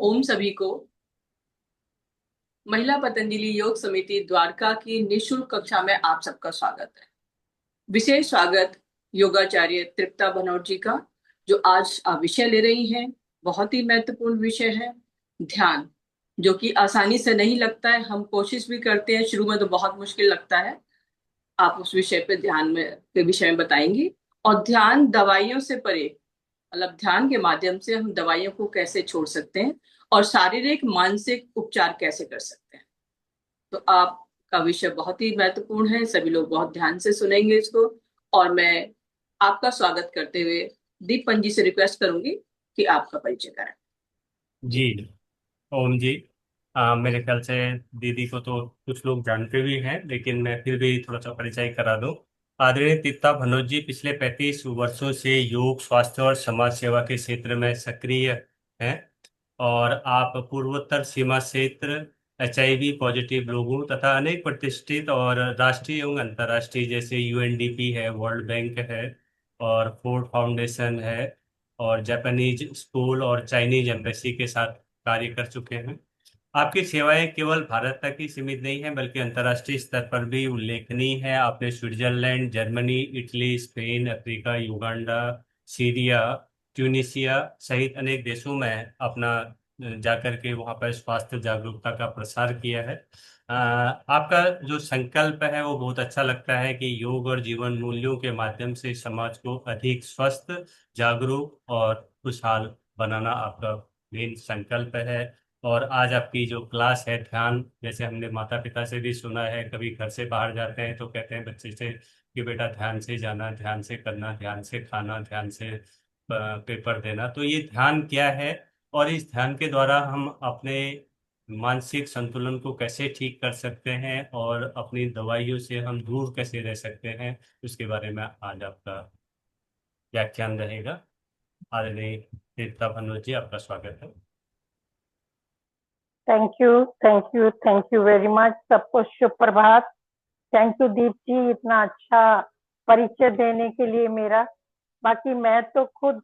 ओम सभी को महिला पतंजलि योग समिति द्वारका की निशुल्क कक्षा में आप सबका स्वागत है। विशेष स्वागत योगाचार्य तृप्ता भनोट जी का, जो आज विषय ले रही हैं। बहुत ही महत्वपूर्ण विषय है ध्यान, जो कि आसानी से नहीं लगता है। हम कोशिश भी करते हैं, शुरू में तो बहुत मुश्किल लगता है। आप उस विषय पे ध्यान में के विषय में बताएंगी। और ध्यान दवाइयों से परे, मतलब ध्यान के माध्यम से हम दवाइयों को कैसे छोड़ सकते हैं और शारीरिक मानसिक उपचार कैसे कर सकते हैं। तो आपका विषय बहुत ही महत्वपूर्ण है, सभी लोग बहुत ध्यान से सुनेंगे इसको। और मैं आपका स्वागत करते हुए दीपन जी से रिक्वेस्ट करूंगी कि आपका परिचय करें। जी। ओम जी। मेरे ख्याल से दीदी को तो कुछ लोग जानते भी हैं, लेकिन मैं फिर भी थोड़ा सा परिचय करा दूं। आदरणीय तृप्ता भनोट जी पिछले 35 वर्षों से योग, स्वास्थ्य और समाज सेवा के क्षेत्र में सक्रिय हैं। और आप पूर्वोत्तर सीमा क्षेत्र HIV पॉजिटिव लोगों तथा अनेक प्रतिष्ठित और राष्ट्रीय एवं अंतर्राष्ट्रीय जैसे UNDP है, वर्ल्ड बैंक है और फोर्ड फाउंडेशन है और जापानीज स्कूल और चाइनीज एम्बेसी के साथ कार्य कर चुके हैं। आपकी सेवाएं केवल भारत तक ही सीमित नहीं है, बल्कि अंतर्राष्ट्रीय स्तर पर भी उल्लेखनीय है। आपने Switzerland, Germany, Italy, Spain, Africa, Uganda, Syria, Tunisia सहित अनेक देशों में अपना जाकर के वहाँ पर स्वास्थ्य जागरूकता का प्रसार किया है। आपका जो संकल्प है वो बहुत अच्छा लगता है कि योग और जीवन मूल्यों के माध्यम से समाज को अधिक स्वस्थ, जागरूक और खुशहाल बनाना आपका मेन संकल्प है। और आज आपकी जो क्लास है ध्यान, जैसे हमने माता पिता से भी सुना है, कभी घर से बाहर जाते हैं तो कहते हैं बच्चे से कि बेटा ध्यान से जाना, ध्यान से करना, ध्यान से खाना, ध्यान से पेपर देना। तो ये ध्यान क्या है और इस ध्यान के द्वारा हम अपने मानसिक संतुलन को कैसे ठीक कर सकते हैं और अपनी दवाइयों से हम दूर कैसे रह सकते हैं, उसके बारे में आज आपका व्याख्यान रहेगा। आदरणीय तृप्ता भनोट जी, आपका स्वागत है। Thank you, thank you, thank you very much. सबको शुभ प्रभात। थैंक यू दीप जी, इतना अच्छा परिचय देने के लिए मेरा। बाकी मैं तो खुद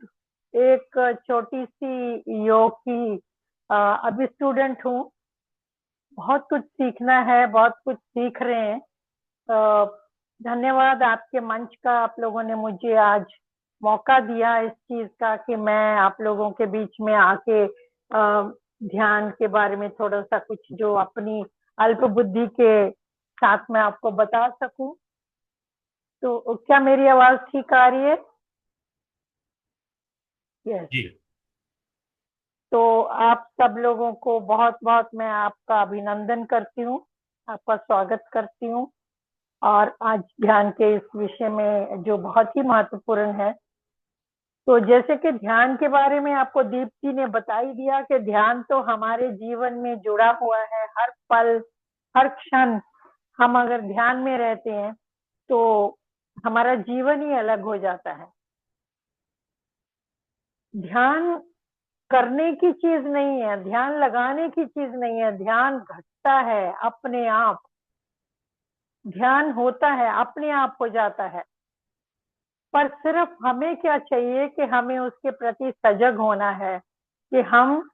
एक छोटी सी योग की अभी स्टूडेंट हूँ। बहुत कुछ सीखना है, बहुत कुछ सीख रहे हैं। अ, धन्यवाद आपके मंच का, आप लोगों ने मुझे आज मौका दिया इस चीज का कि मैं आप लोगों के बीच में आके ध्यान के बारे में थोड़ा सा कुछ जो अपनी अल्प बुद्धि के साथ में आपको बता सकूं। तो क्या मेरी आवाज ठीक आ रही है? यस। जी। तो आप सब लोगों को बहुत बहुत मैं आपका अभिनंदन करती हूँ, आपका स्वागत करती हूँ। और आज ध्यान के इस विषय में जो बहुत ही महत्वपूर्ण है, तो जैसे कि ध्यान के बारे में आपको दीप जी ने बता ही दिया कि ध्यान तो हमारे जीवन में जुड़ा हुआ है। हर पल, हर क्षण हम अगर ध्यान में रहते हैं तो हमारा जीवन ही अलग हो जाता है। ध्यान करने की चीज नहीं है, ध्यान लगाने की चीज नहीं है। ध्यान घटता है अपने आप, ध्यान होता है अपने आप हो जाता है। पर सिर्फ हमें क्या चाहिए कि हमें उसके प्रति सजग होना है कि हम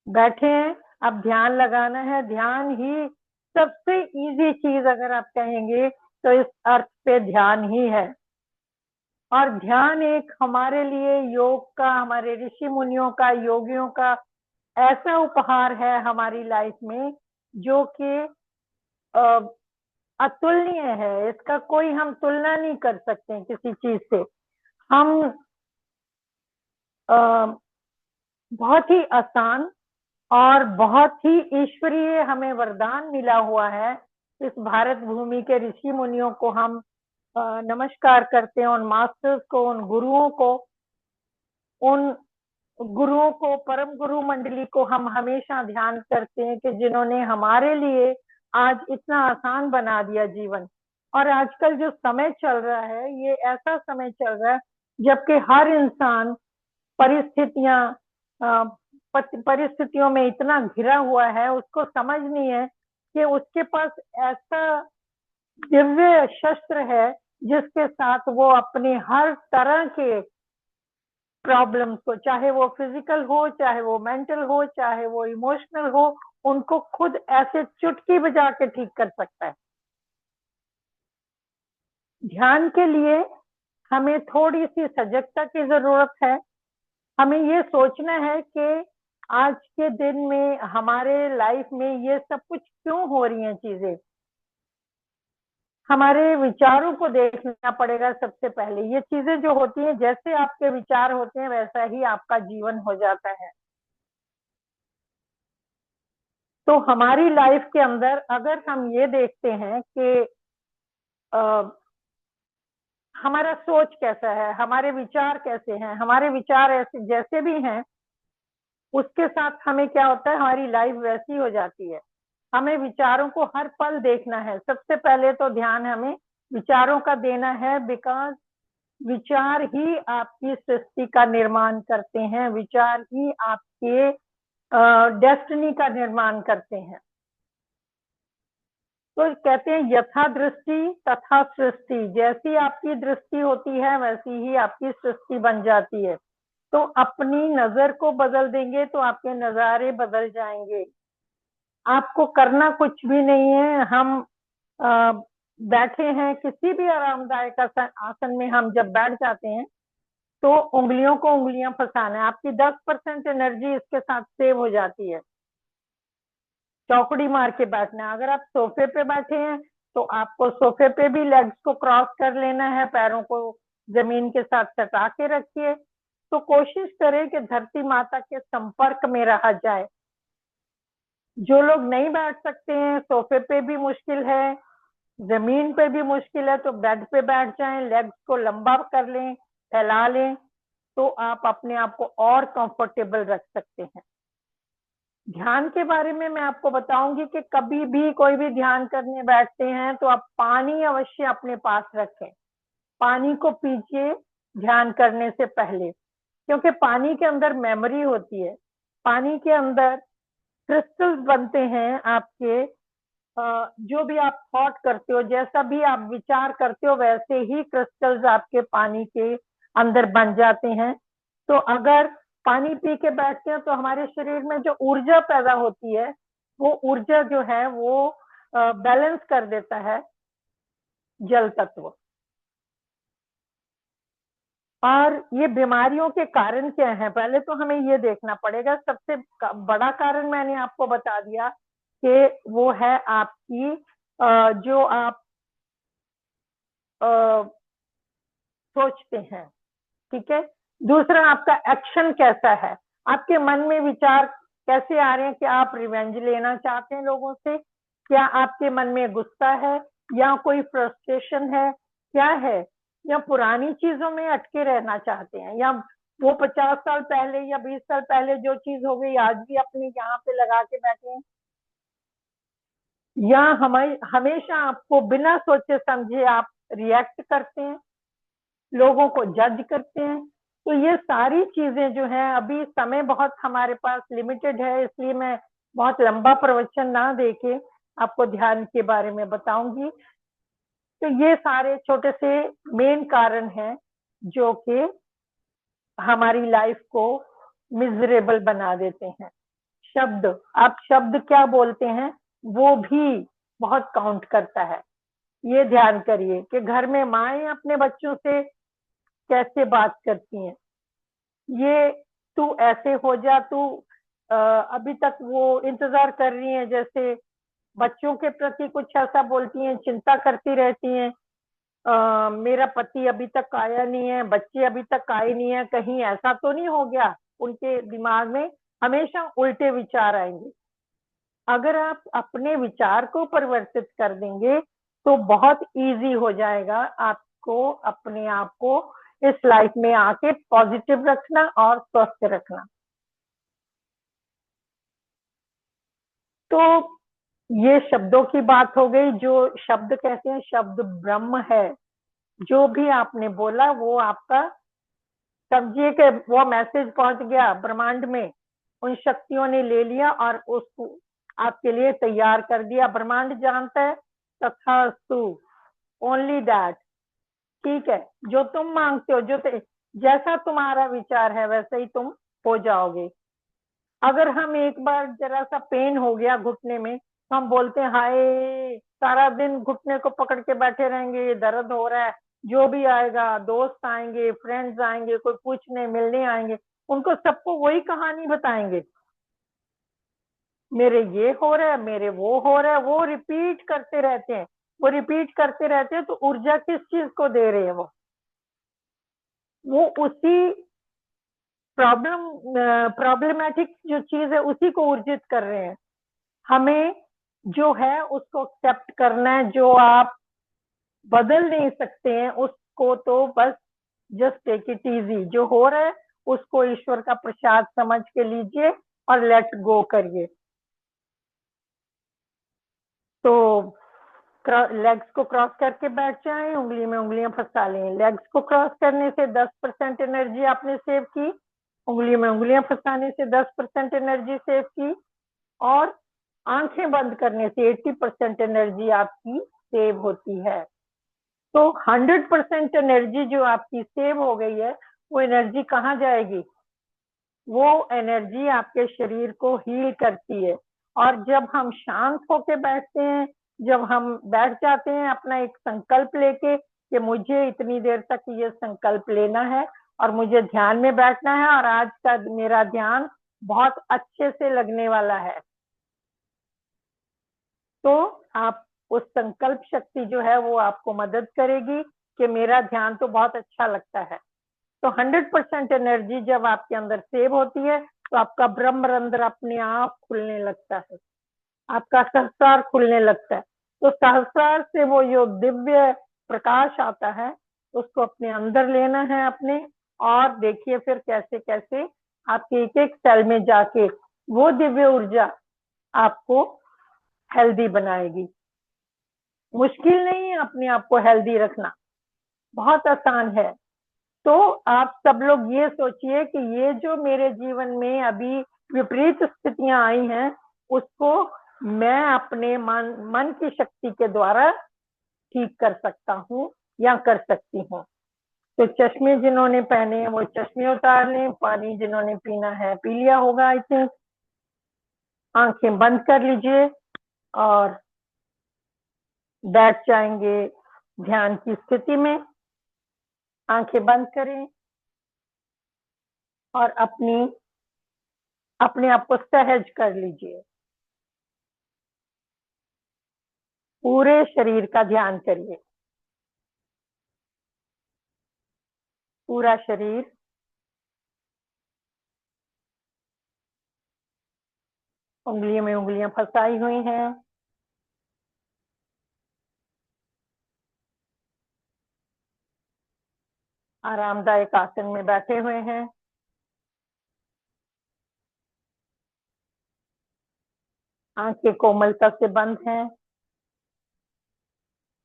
बैठे हैं, अब ध्यान लगाना है। ध्यान ही सबसे इजी चीज अगर आप कहेंगे तो इस अर्थ पे ध्यान ही है। और ध्यान एक हमारे लिए योग का, हमारे ऋषि मुनियों का, योगियों का ऐसा उपहार है हमारी लाइफ में जो कि अतुलनीय है। इसका कोई हम तुलना नहीं कर सकते किसी चीज से। हम अ, बहुत ही आसान और बहुत ही ईश्वरीय हमें वरदान मिला हुआ है। इस भारत भूमि के ऋषि मुनियों को हम नमस्कार करते हैं, उन मास्टर्स को, उन गुरुओं को, उन गुरुओं को, परम गुरु मंडली को हम हमेशा ध्यान करते हैं कि जिन्होंने हमारे लिए आज इतना आसान बना दिया जीवन। और आजकल जो समय चल रहा है, ये ऐसा समय चल रहा है जबकि हर इंसान परिस्थितियां परिस्थितियों में इतना घिरा हुआ है, उसको समझ नहीं है कि उसके पास ऐसा दिव्य शस्त्र है जिसके साथ वो अपने हर तरह के प्रॉब्लम्स को, चाहे वो फिजिकल हो, चाहे वो मेंटल हो, चाहे वो इमोशनल हो, उनको खुद ऐसे चुटकी बजा के ठीक कर सकता है। ध्यान के लिए हमें थोड़ी सी सजगता की जरूरत है। हमें ये सोचना है कि आज के दिन में हमारे लाइफ में ये सब कुछ क्यों हो रही हैं चीजें। हमारे विचारों को देखना पड़ेगा सबसे पहले। ये चीजें जो होती हैं, जैसे आपके विचार होते हैं वैसा ही आपका जीवन हो जाता है। तो हमारी लाइफ के अंदर अगर हम ये देखते हैं कि हमारा सोच कैसा है, हमारे विचार कैसे हैं, हमारे विचार ऐसे जैसे भी हैं, उसके साथ हमें क्या होता है, हमारी लाइफ वैसी हो जाती है। हमें विचारों को हर पल देखना है। सबसे पहले तो ध्यान हमें विचारों का देना है, बिकॉज विचार ही आपकी सृष्टि का निर्माण करते हैं, विचार ही आपके डेस्टिनी का निर्माण करते हैं। तो कहते हैं यथा दृष्टि तथा सृष्टि, जैसी आपकी दृष्टि होती है वैसी ही आपकी सृष्टि बन जाती है। तो अपनी नजर को बदल देंगे तो आपके नजारे बदल जाएंगे। आपको करना कुछ भी नहीं है। हम बैठे हैं किसी भी आरामदायक आसन में, हम जब बैठ जाते हैं तो उंगलियों को उंगलियां फंसाना है। आपकी 10% एनर्जी इसके साथ सेव हो जाती है। चौकड़ी मार के बैठना है। अगर आप सोफे पे बैठे हैं तो आपको सोफे पे भी लेग्स को क्रॉस कर लेना है, पैरों को जमीन के साथ सटा के रखिए। तो कोशिश करें कि धरती माता के संपर्क में रहा जाए। जो लोग नहीं बैठ सकते हैं, सोफे पे भी मुश्किल है, जमीन पे भी मुश्किल है, तो बेड पे बैठ जाएं, लेग्स को लंबा कर लें, फैला लें, तो आप अपने आप को और कंफर्टेबल रख सकते हैं। ध्यान के बारे में मैं आपको बताऊंगी कि कभी भी कोई भी ध्यान करने बैठते हैं तो आप पानी अवश्य अपने पास रखें। पानी को पीजिए ध्यान करने से पहले, क्योंकि पानी के अंदर मेमोरी होती है। पानी के अंदर क्रिस्टल्स बनते हैं आपके। जो भी आप थॉट करते हो, जैसा भी आप विचार करते हो, वैसे ही क्रिस्टल्स आपके पानी के अंदर बन जाते हैं। तो अगर पानी पी के बैठते हैं तो हमारे शरीर में जो ऊर्जा पैदा होती है, वो ऊर्जा जो है वो बैलेंस कर देता है जल तत्व। और ये बीमारियों के कारण क्या है, पहले तो हमें ये देखना पड़ेगा। सबसे बड़ा कारण मैंने आपको बता दिया कि वो है आपकी जो आप सोचते हैं, ठीक है। दूसरा, आपका एक्शन कैसा है, आपके मन में विचार कैसे आ रहे हैं कि आप रिवेंज लेना चाहते हैं लोगों से, क्या आपके मन में गुस्सा है या कोई फ्रस्ट्रेशन है, क्या है, या पुरानी चीजों में अटके रहना चाहते हैं, या वो 50 साल पहले या 20 साल पहले जो चीज हो गई आज भी अपने यहाँ पे लगा के बैठे हैं, या हमेशा आपको बिना सोचे समझे आप रिएक्ट करते हैं, लोगों को जज करते हैं। तो ये सारी चीजें जो हैं, अभी समय बहुत हमारे पास लिमिटेड है, इसलिए मैं बहुत लंबा प्रवचन ना देके आपको ध्यान के बारे में बताऊंगी। तो ये सारे छोटे से मेन कारण हैं जो कि हमारी लाइफ को मिजरेबल बना देते हैं। शब्द, आप शब्द क्या बोलते हैं वो भी बहुत काउंट करता है। ये ध्यान करिए कि घर में माएं अपने बच्चों से कैसे बात करती हैं। ये तू ऐसे हो जा, तू अभी तक वो इंतजार कर रही है, जैसे बच्चों के प्रति कुछ ऐसा बोलती हैं, चिंता करती रहती हैं, मेरा पति अभी तक आया नहीं है, बच्चे अभी तक आए नहीं है, कहीं ऐसा तो नहीं हो गया। उनके दिमाग में हमेशा उल्टे विचार आएंगे। अगर आप अपने विचार को परिवर्तित कर देंगे तो बहुत इजी हो जाएगा आपको अपने आप को इस लाइफ में आके पॉजिटिव रखना और स्वस्थ रखना। तो ये शब्दों की बात हो गई। जो शब्द कहते हैं, शब्द ब्रह्म है। जो भी आपने बोला वो आपका, समझिए कि वो मैसेज पहुंच गया ब्रह्मांड में, उन शक्तियों ने ले लिया और उसको आपके लिए तैयार कर दिया। ब्रह्मांड जानता है, तथास्तु, ओनली दैट। ठीक है, जो तुम मांगते हो, जैसा तुम्हारा विचार है वैसे ही तुम हो जाओगे। अगर हम एक बार जरा सा पेन हो गया घुटने में तो हम बोलते हैं हाय, सारा दिन घुटने को पकड़ के बैठे रहेंगे, ये दर्द हो रहा है। जो भी आएगा, दोस्त आएंगे, फ्रेंड्स आएंगे, कोई पूछने मिलने आएंगे, उनको सबको वही कहानी बताएंगे, मेरे ये हो रहा है, मेरे वो हो रहा है। वो रिपीट करते रहते हैं, वो रिपीट करते रहते हैं। तो ऊर्जा किस चीज को दे रहे हैं? वो उसी प्रॉब्लमेटिक जो चीज है उसी को ऊर्जित कर रहे हैं। हमें जो है उसको एक्सेप्ट करना है। जो आप बदल नहीं सकते हैं उसको तो बस जस्ट टेक इट इजी। जो हो रहा है उसको ईश्वर का प्रसाद समझ के लीजिए और लेट गो करिए। तो लेग्स को क्रॉस करके बैठ जाएं, उंगली में उंगलियां फंसा लें। लेग्स को क्रॉस करने से 10% एनर्जी आपने सेव की, उंगली में उंगलियां फंसाने से 10% एनर्जी सेव की, और आंखें बंद करने से 80% एनर्जी आपकी सेव होती है। तो 100% एनर्जी जो आपकी सेव हो गई है, वो एनर्जी कहाँ जाएगी? वो एनर्जी आपके शरीर को हील करती है। और जब हम शांत होके बैठते हैं, जब हम बैठ जाते हैं अपना एक संकल्प लेके कि मुझे इतनी देर तक ये संकल्प लेना है और मुझे ध्यान में बैठना है और आज का मेरा ध्यान बहुत अच्छे से लगने वाला है, तो आप उस संकल्प शक्ति जो है वो आपको मदद करेगी कि मेरा ध्यान तो बहुत अच्छा लगता है। तो 100% एनर्जी जब आपके अंदर सेव होती है तो आपका ब्रह्मरंध्र अपने आप खुलने लगता है, आपका सहस्रार खुलने लगता है। तो सहस्रार से वो जो दिव्य प्रकाश आता है उसको अपने अंदर लेना है अपने, और देखिए फिर कैसे कैसे आपके एक एक सेल में जाके वो दिव्य ऊर्जा आपको हेल्दी बनाएगी। मुश्किल नहीं है अपने आप को हेल्दी रखना, बहुत आसान है। तो आप सब लोग ये सोचिए कि ये जो मेरे जीवन में अभी विपरीत स्थितियां आई हैं उसको मैं अपने मन की शक्ति के द्वारा ठीक कर सकता हूँ या कर सकती हूँ। तो चश्मे जिन्होंने पहने हैं वो चश्मे उतार लें, पानी जिन्होंने पीना है पी लिया होगा आई थिंक। आंखें बंद कर लीजिए और बैठ जाएंगे ध्यान की स्थिति में। आंखें बंद करें और अपने आप को सहज कर लीजिए। पूरे शरीर का ध्यान करिए, पूरा शरीर। उंगलियों में उंगलियां फंसाई हुई हैं, आरामदायक आसन में बैठे हुए हैं। आंखें कोमलता से बंद हैं।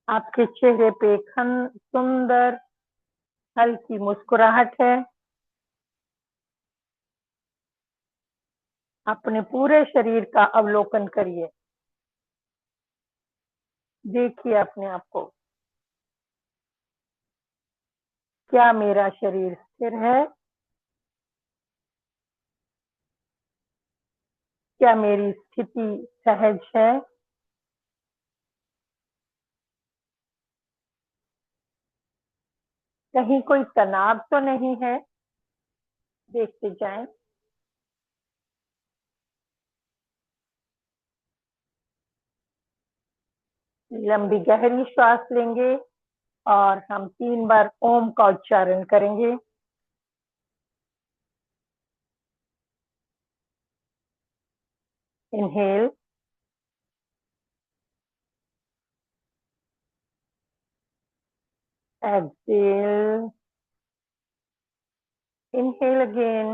आपके चेहरे पे एक सुंदर हल्की मुस्कुराहट है। अपने पूरे शरीर का अवलोकन करिए, देखिए अपने आप को। क्या मेरा शरीर स्थिर है? क्या मेरी स्थिति सहज है? कहीं कोई तनाव तो नहीं है? देखते जाएं। लंबी गहरी श्वास लेंगे और हम 3 बार ओम का उच्चारण करेंगे। Inhale, exhale, inhale again,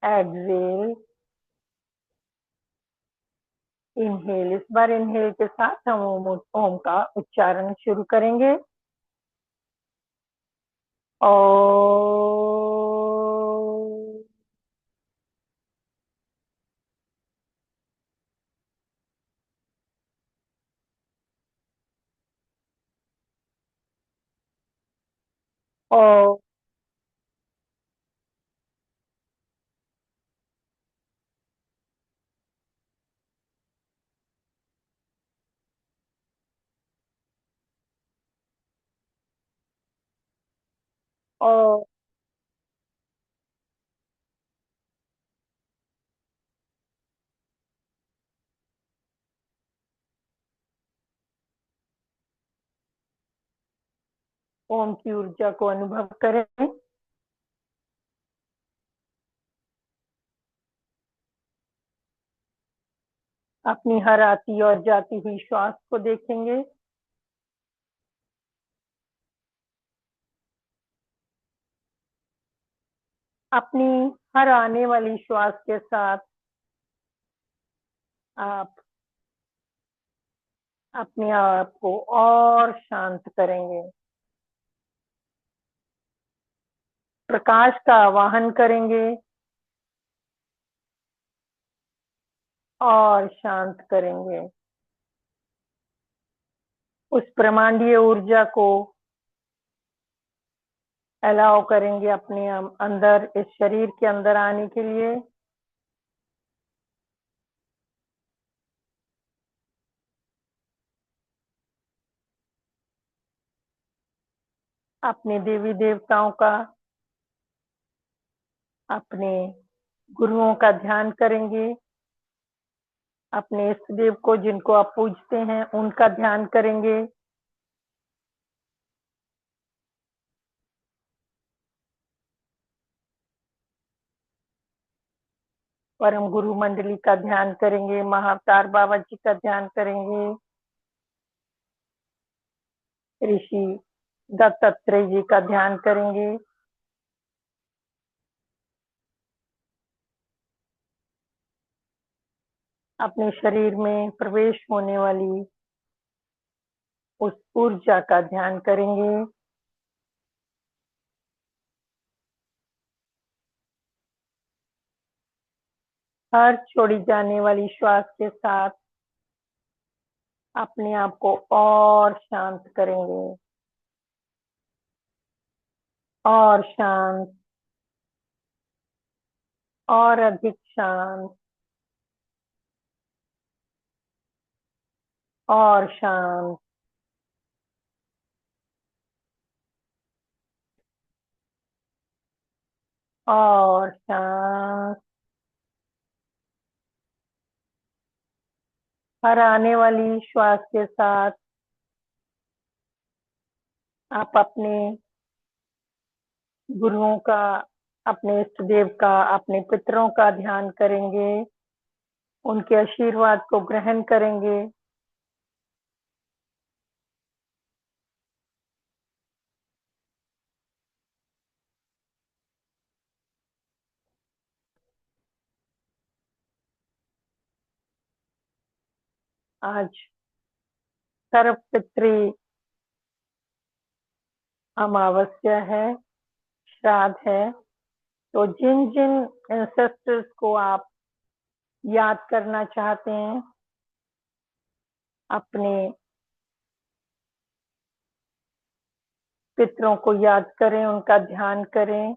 exhale, inhale. इस बार इनहेल के साथ हम ओम का उच्चारण शुरू करेंगे। ओ और और ओम की ऊर्जा को अनुभव करें। अपनी हर आती और जाती हुई श्वास को देखेंगे। अपनी हर आने वाली श्वास के साथ आप अपने आप को और शांत करेंगे, प्रकाश का आवाहन करेंगे और शांत करेंगे। उस ब्रह्मांडीय ऊर्जा को अलाउ करेंगे अपने अंदर, इस शरीर के अंदर आने के लिए। अपने देवी देवताओं का, अपने गुरुओं का ध्यान करेंगे। अपने इष्ट देव को, जिनको आप पूजते हैं, उनका ध्यान करेंगे। परम गुरु मंडली का ध्यान करेंगे। महाअवतार बाबा जी का ध्यान करेंगे। ऋषि दत्तात्रेय जी का ध्यान करेंगे। अपने शरीर में प्रवेश होने वाली उस ऊर्जा का ध्यान करेंगे। हर छोड़ी जाने वाली श्वास के साथ अपने आप को और शांत करेंगे, और शांत, और अधिक शांत, और शांत, और शांत। हर आने वाली श्वास के साथ आप अपने गुरुओं का, अपने इष्ट देव का, अपने पितरों का ध्यान करेंगे। उनके आशीर्वाद को ग्रहण करेंगे। आज सर्वपितृ अमावस्या है, श्राद्ध है। तो जिन जिन एंसेस्टर्स को आप याद करना चाहते हैं, अपने पितरों को याद करें, उनका ध्यान करें।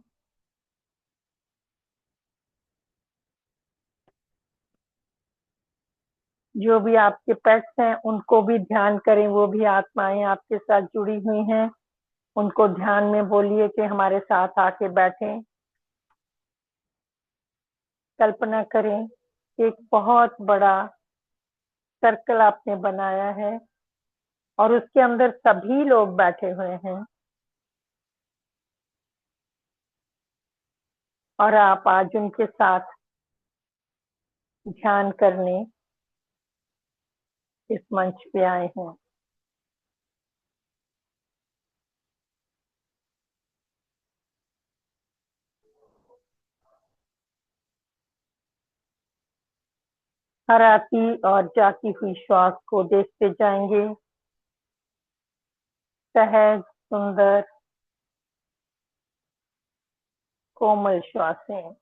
जो भी आपके पेट्स हैं, उनको भी ध्यान करें। वो भी आत्माएं आपके साथ जुड़ी हुई हैं। उनको ध्यान में बोलिए कि हमारे साथ आके बैठें। कल्पना करें कि एक बहुत बड़ा सर्कल आपने बनाया है और उसके अंदर सभी लोग बैठे हुए हैं, और आप आज उनके साथ ध्यान करने इस मंच पे आए हैं। हर आती और जाती हुई श्वास को देखते जाएंगे। सहज, सुंदर, कोमल श्वासें,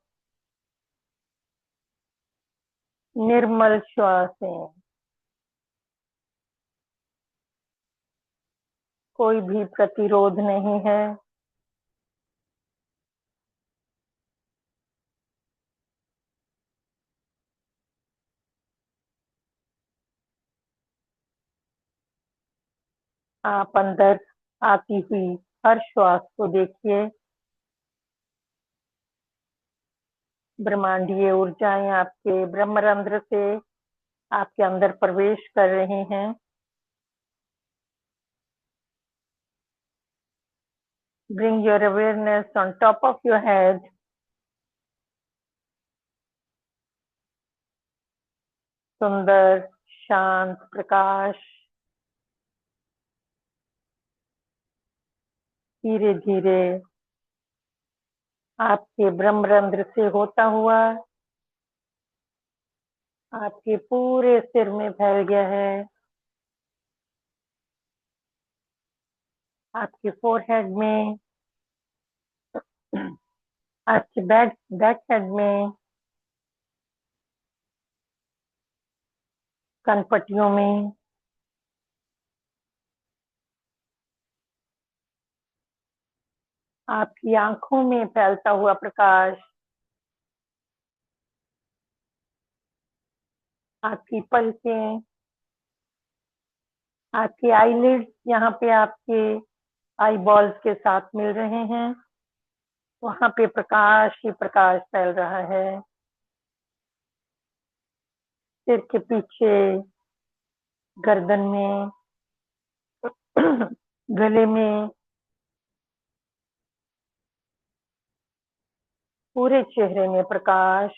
निर्मल श्वासें। कोई भी प्रतिरोध नहीं है। आप अंदर आती हुई हर श्वास को देखिए। ब्रह्मांडीय ऊर्जाएं आपके ब्रह्मरंध्र से आपके अंदर प्रवेश कर रहे हैं। Bring your awareness on top of your head. सुंदर शांत प्रकाश धीरे धीरे आपके ब्रह्मरंध्र से होता हुआ आपके पूरे सिर में फैल गया है। आपके फोरहेड में, आपके बैक हेड में, कनपटियों में, आपकी आंखों में फैलता हुआ प्रकाश, आपकी पलकें, आपकी आईलिड्स यहाँ पे आपके आई बॉल्स के साथ मिल रहे हैं, वहां पे प्रकाश ही प्रकाश फैल रहा है। सिर के पीछे, गर्दन में, गले में, पूरे चेहरे में प्रकाश।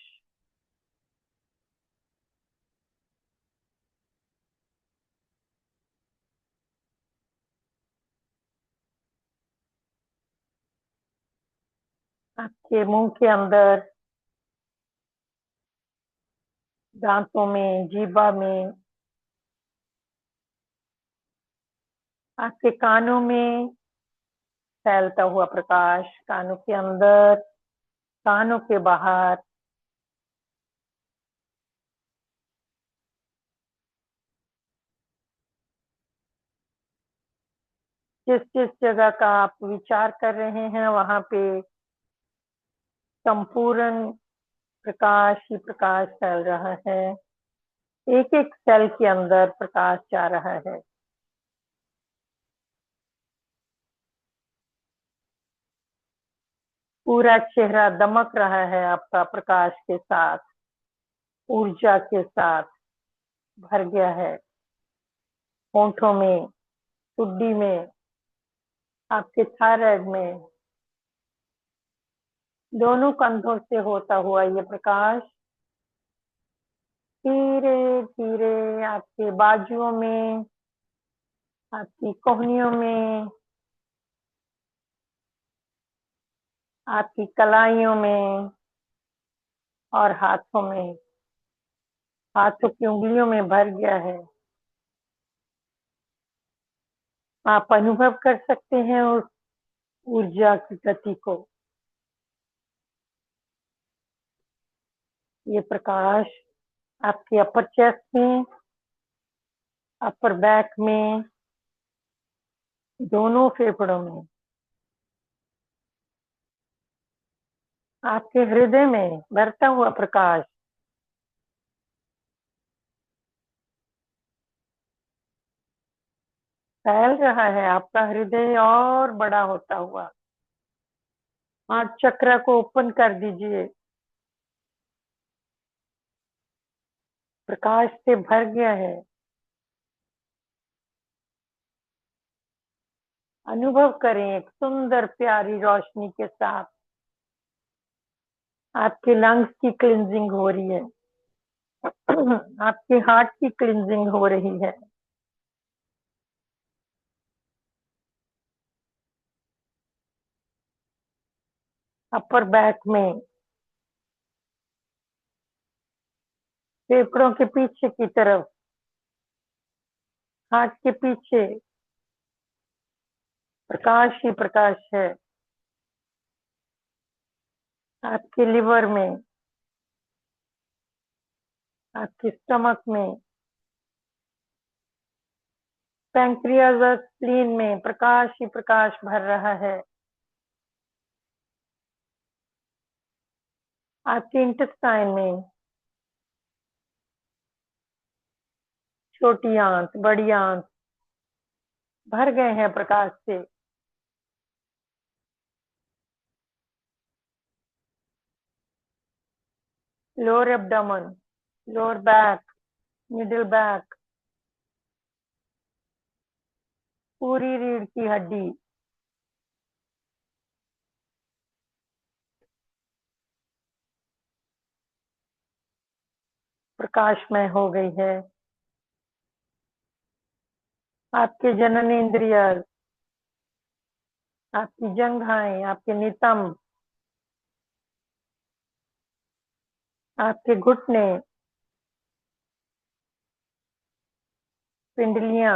आपके मुंह के अंदर, दांतों में, जीभा में, आपके कानों में फैलता हुआ प्रकाश, कानों के अंदर, कानों के बाहर। जिस जिस जगह का आप विचार कर रहे हैं वहां पे संपूर्ण प्रकाश ही प्रकाश फैल रहा है। एक एक सेल के अंदर प्रकाश जा रहा है। पूरा चेहरा दमक रहा है आपका प्रकाश के साथ, ऊर्जा के साथ भर गया है। होंठों में, ठुड्डी में, आपके थायराइड में, दोनों कंधों से होता हुआ ये प्रकाश धीरे धीरे आपके बाजुओं में, आपकी कोहनियों में, आपकी कलाइयों में और हाथों में, हाथों की उंगलियों में भर गया है। आप अनुभव कर सकते हैं उस ऊर्जा की गति को। ये प्रकाश आपके अपर चेस्ट में, अपर बैक में, दोनों फेफड़ों में, आपके हृदय में बढ़ता हुआ प्रकाश फैल रहा है। आपका हृदय और बड़ा होता हुआ, हार्ट चक्र को ओपन कर दीजिए। प्रकाश से भर गया है। अनुभव करें एक सुंदर प्यारी रोशनी के साथ। आपके लंग्स की क्लींजिंग हो रही है। आपके हार्ट की क्लींजिंग हो रही है। अपर बैक में, फेफड़ों के पीछे की तरफ, हार्ट के पीछे प्रकाश ही प्रकाश है। आपके लिवर में, आपके स्टमक में, पैंक्रियाज और स्प्लीन में प्रकाश ही प्रकाश भर रहा है। आपके इंटेस्टाइन में, छोटी आंत, बड़ी आंत, भर गए हैं प्रकाश से। Lower abdomen, lower back, middle back, पूरी रीढ़ की हड्डी, प्रकाशमय हो गई है। आपके जननेंद्रिय, आपकी जंघाएं, आपके नितंब, आपके घुटने, पिंडलियां,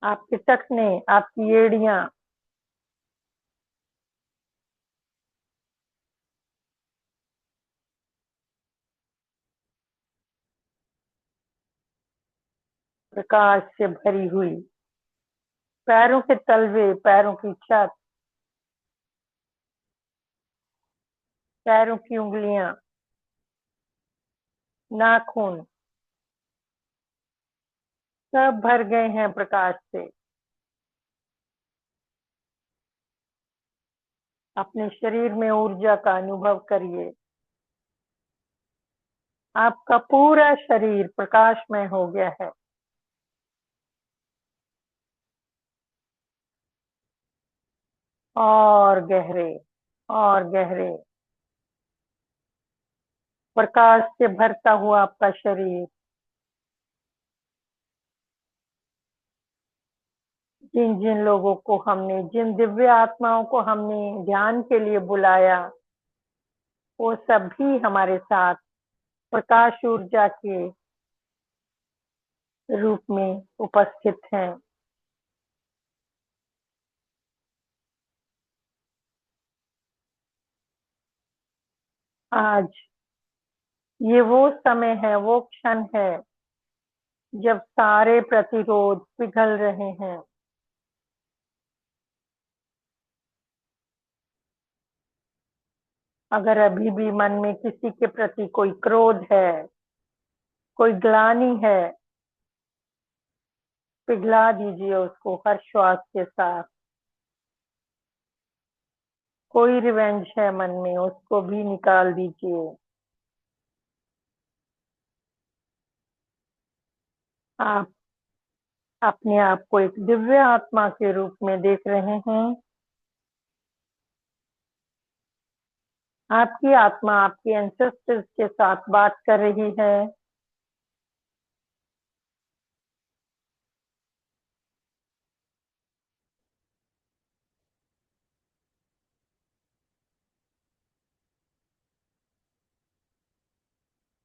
आपके टखने, आपकी एड़ियां, प्रकाश से भरी हुई। पैरों के तलवे, पैरों की छत, पैरों की उंगलियां, नाखून, सब भर गए हैं प्रकाश से। अपने शरीर में ऊर्जा का अनुभव करिए। आपका पूरा शरीर प्रकाशमय हो गया है। और गहरे, और गहरे, प्रकाश से भरता हुआ आपका शरीर। जिन जिन लोगों को हमने, जिन दिव्य आत्माओं को हमने ध्यान के लिए बुलाया, वो सब भी हमारे साथ प्रकाश ऊर्जा के रूप में उपस्थित हैं। आज ये वो समय है, वो क्षण है जब सारे प्रतिरोध पिघल रहे हैं। अगर अभी भी मन में किसी के प्रति कोई क्रोध है, कोई ग्लानि है, पिघला दीजिए उसको हर श्वास के साथ। कोई रिवेंज है मन में, उसको भी निकाल दीजिए। आप अपने आप को एक दिव्य आत्मा के रूप में देख रहे हैं। आपकी आत्मा आपके एंसेस्टर्स के साथ बात कर रही है।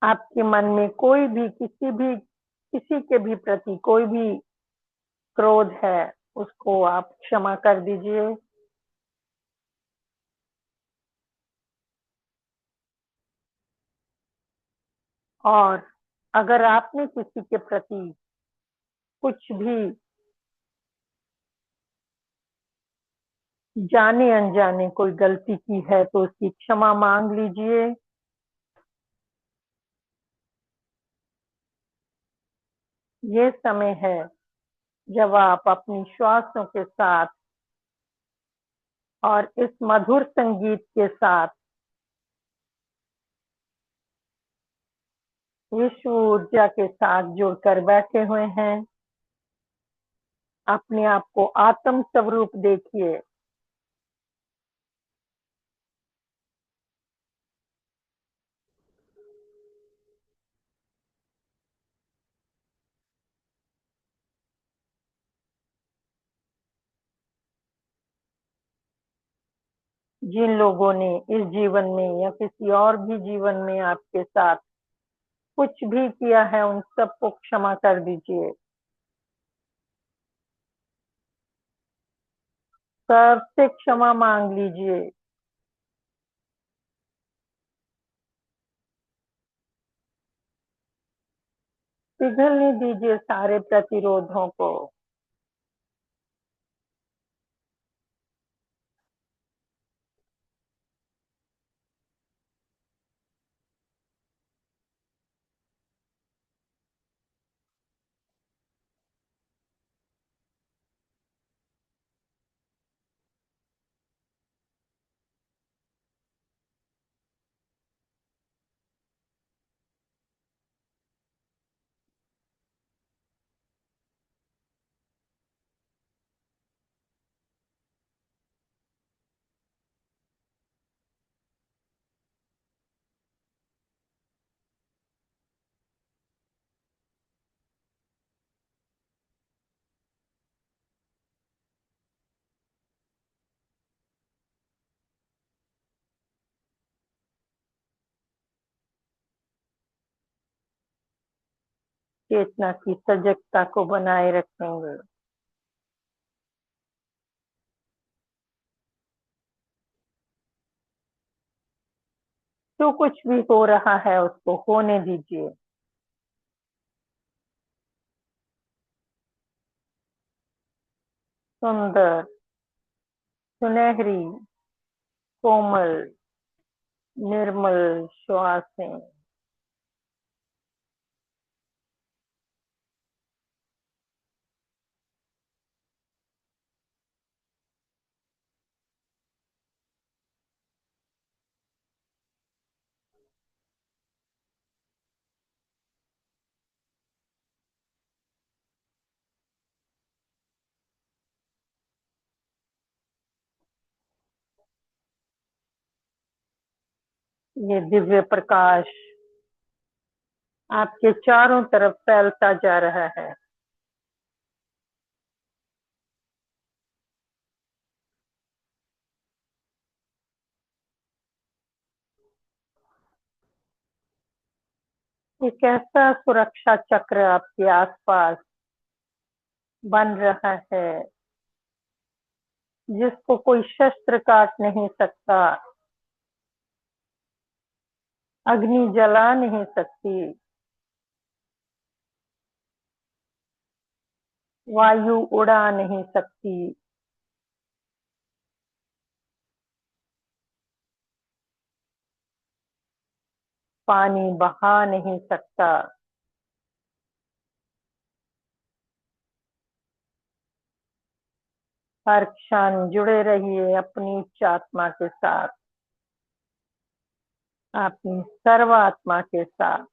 आपके मन में कोई भी, किसी के भी प्रति कोई भी क्रोध है, उसको आप क्षमा कर दीजिए। और अगर आपने किसी के प्रति कुछ भी जाने अनजाने कोई गलती की है तो उसकी क्षमा मांग लीजिए। ये समय है जब आप अपनी श्वासों के साथ और इस मधुर संगीत के साथ विश्व ऊर्जा के साथ जुड़कर बैठे हुए हैं। अपने आप को आत्म स्वरूप देखिए। जिन लोगों ने इस जीवन में या किसी और भी जीवन में आपके साथ कुछ भी किया है, उन सबको क्षमा कर दीजिए। सबसे क्षमा मांग लीजिए। पिघलने दीजिए सारे प्रतिरोधों को। चेतना की सजगता को बनाए रखेंगे। जो कुछ भी हो रहा है उसको होने दीजिए। सुंदर, सुनहरी, कोमल, निर्मल श्वासें। ये दिव्य प्रकाश आपके चारों तरफ फैलता जा रहा है। एक ऐसा सुरक्षा चक्र आपके आसपास बन रहा है जिसको कोई शस्त्र काट नहीं सकता, अग्नि जला नहीं सकती, वायु उड़ा नहीं सकती, पानी बहा नहीं सकता। हर क्षण जुड़े रहिए अपनी इच्छ आत्मा के साथ, अपनी सर्वात्मा के साथ।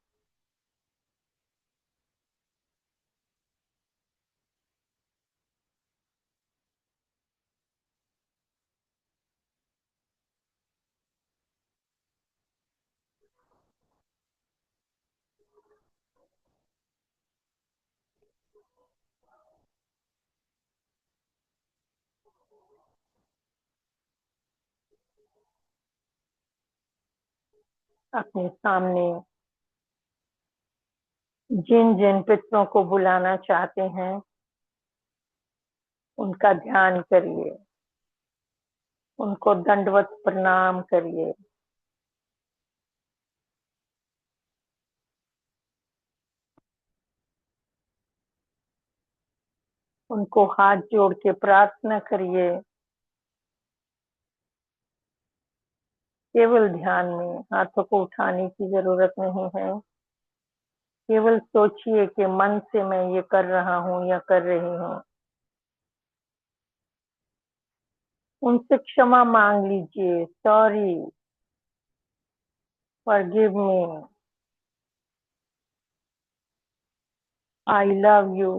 अपने सामने जिन जिन पितरों को बुलाना चाहते हैं उनका ध्यान करिए, उनको दंडवत प्रणाम करिए। उनको हाथ जोड़ के प्रार्थना करिए। केवल ध्यान में, हाथों को उठाने की जरूरत नहीं है। केवल सोचिए कि मन से मैं ये कर रहा हूँ या कर रही हूँ। उनसे क्षमा मांग लीजिए। Sorry, forgive me, I love you,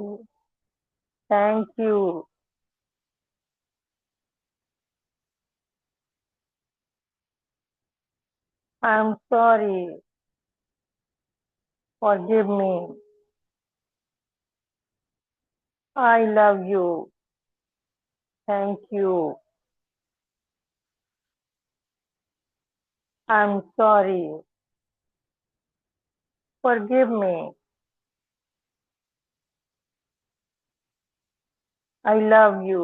thank you, I am sorry, forgive me, I love you, thank you, I am sorry, forgive me, I love you,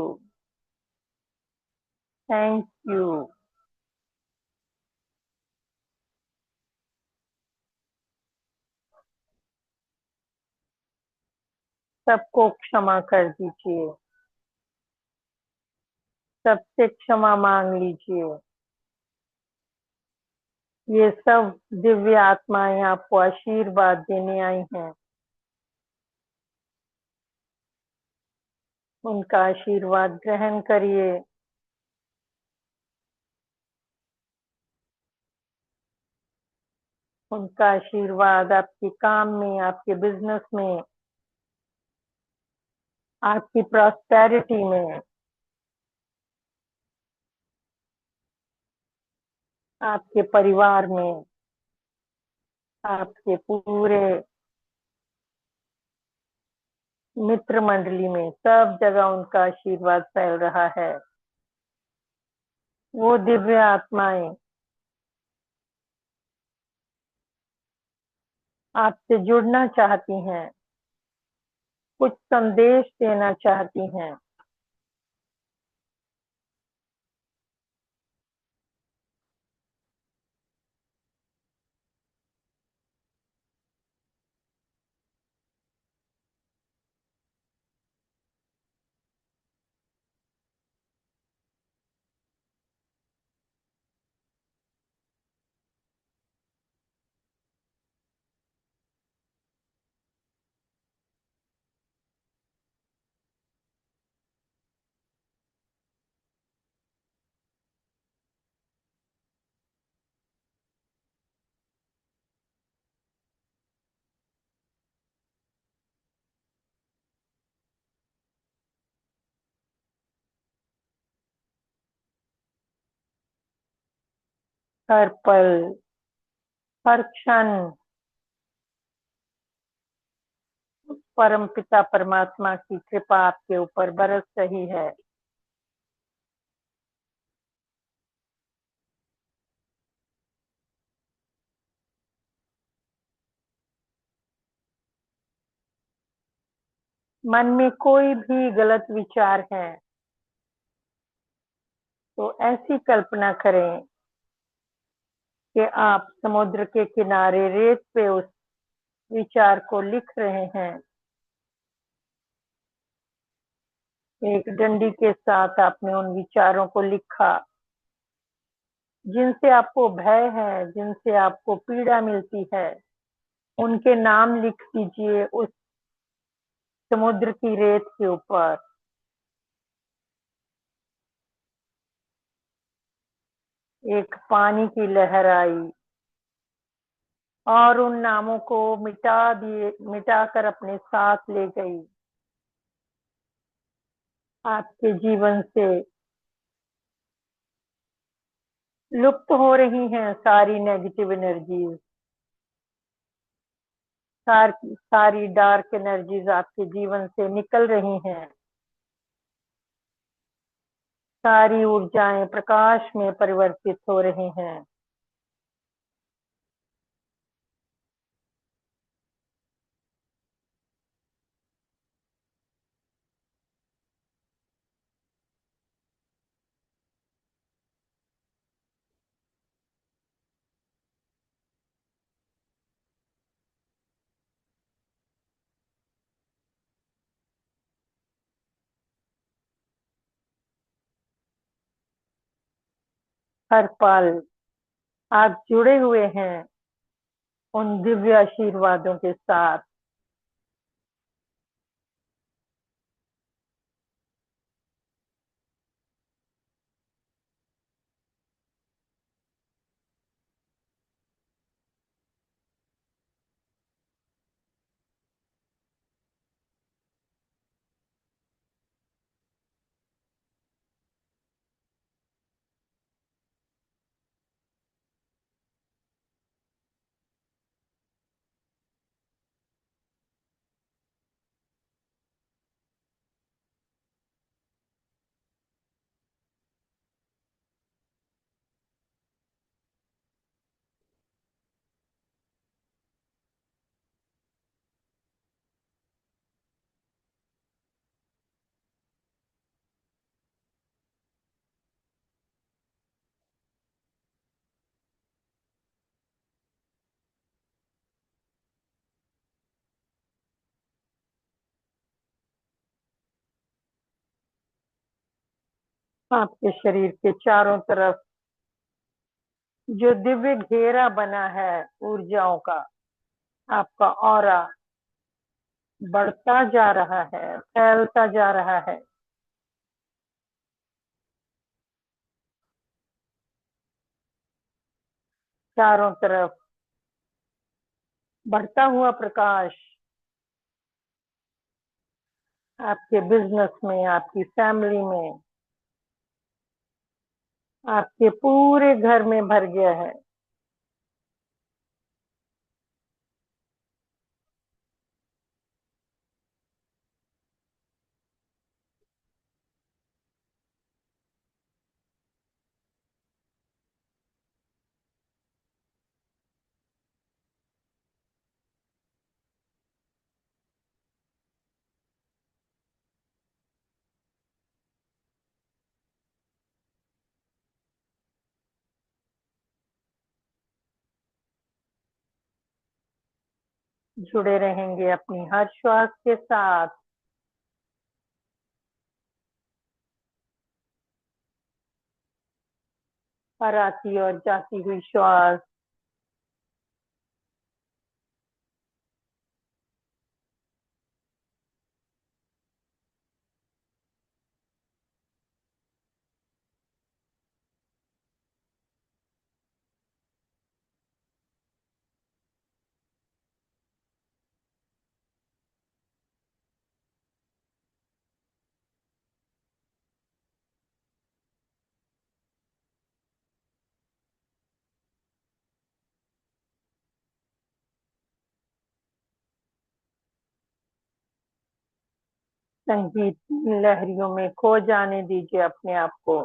thank you. सबको क्षमा कर दीजिए, सबसे क्षमा मांग लीजिए। ये सब दिव्य आत्माएं आपको आशीर्वाद देने आई हैं। उनका आशीर्वाद ग्रहण करिए। उनका आशीर्वाद आपके काम में, आपके बिजनेस में, आपकी प्रॉस्पेरिटी में, आपके परिवार में, आपके पूरे मित्र मंडली में, सब जगह उनका आशीर्वाद फैल रहा है। वो दिव्य आत्माएं आपसे जुड़ना चाहती हैं। कुछ संदेश देना चाहती हैं। हर पल, हर क्षण परम पिता परमात्मा की कृपा आपके ऊपर बरस रही है। मन में कोई भी गलत विचार है तो ऐसी कल्पना करें कि आप समुद्र के किनारे रेत पे उस विचार को लिख रहे हैं। एक डंडी के साथ आपने उन विचारों को लिखा जिनसे आपको भय है, जिनसे आपको पीड़ा मिलती है। उनके नाम लिख दीजिए उस समुद्र की रेत के ऊपर। एक पानी की लहर आई और उन नामों को मिटाकर अपने साथ ले गई। आपके जीवन से लुप्त हो रही हैं सारी नेगेटिव एनर्जीज, सारी डार्क एनर्जीज आपके जीवन से निकल रही हैं। सारी ऊर्जाएं प्रकाश में परिवर्तित हो रही हैं। हर पल आप जुड़े हुए हैं उन दिव्य आशीर्वादों के साथ। आपके शरीर के चारों तरफ जो दिव्य घेरा बना है ऊर्जाओं का, आपका ऑरा बढ़ता जा रहा है, फैलता जा रहा है। चारों तरफ बढ़ता हुआ प्रकाश आपके बिजनेस में, आपकी फैमिली में, आपके पूरे घर में भर गया है। जुड़े रहेंगे अपनी हर श्वास के साथ। हर आती और जाती हुई श्वास संगीत की लहरियों में खो जाने दीजिए अपने आप को।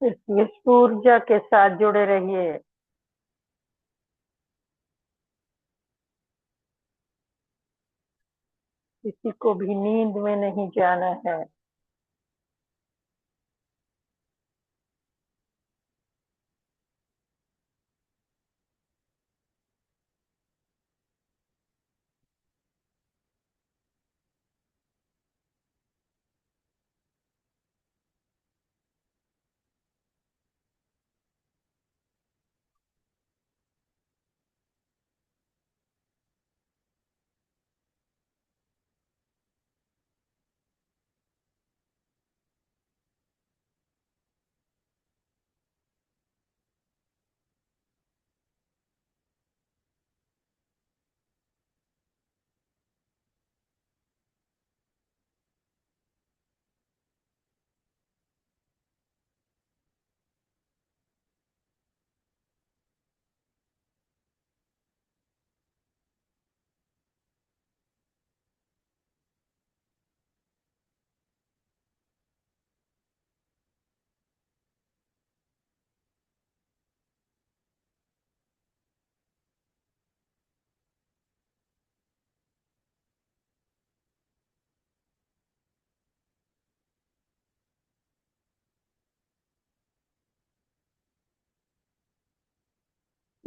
इसलिए ऊर्जा के साथ जुड़े रहिए। किसी को भी नींद में नहीं जाना है।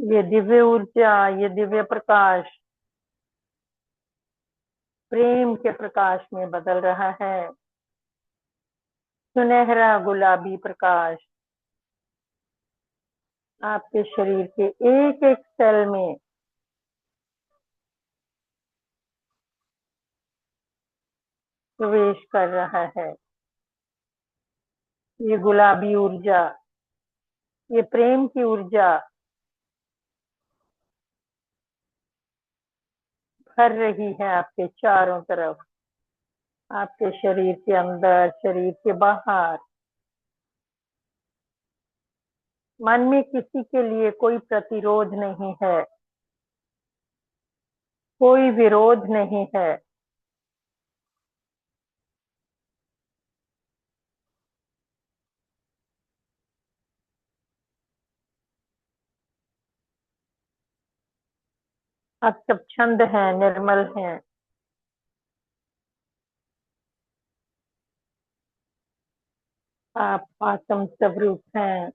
ये दिव्य ऊर्जा, ये दिव्य प्रकाश प्रेम के प्रकाश में बदल रहा है। सुनहरा गुलाबी प्रकाश आपके शरीर के एक एक सेल में प्रवेश कर रहा है। ये गुलाबी ऊर्जा, ये प्रेम की ऊर्जा भर रही है आपके चारों तरफ, आपके शरीर के अंदर, शरीर के बाहर। मन में किसी के लिए कोई प्रतिरोध नहीं है, कोई विरोध नहीं है। आप स्वच्छंद हैं, निर्मल हैं। आप आत्म स्वरूप हैं।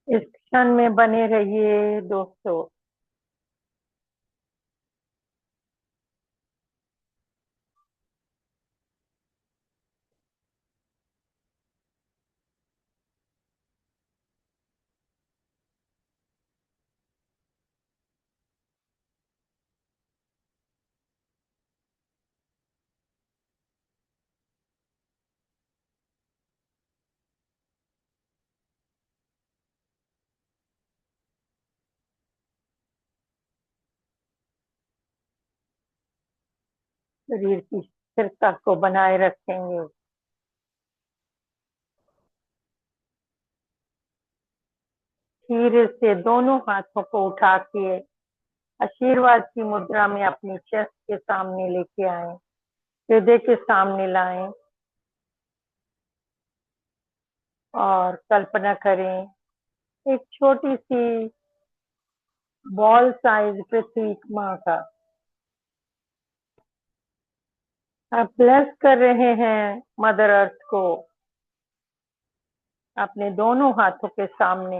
इस क्षण में बने रहिए दोस्तों। शरीर की स्थिरता को बनाए रखेंगे। धीरे से दोनों हाथों को उठा के आशीर्वाद की मुद्रा में अपनी चेस्ट के सामने लेके आए, हृदय के सामने लाएं और कल्पना करें एक छोटी सी बॉल साइज पृथ्वी माँ का आप ब्लेस कर रहे हैं मदर अर्थ को अपने दोनों हाथों के सामने।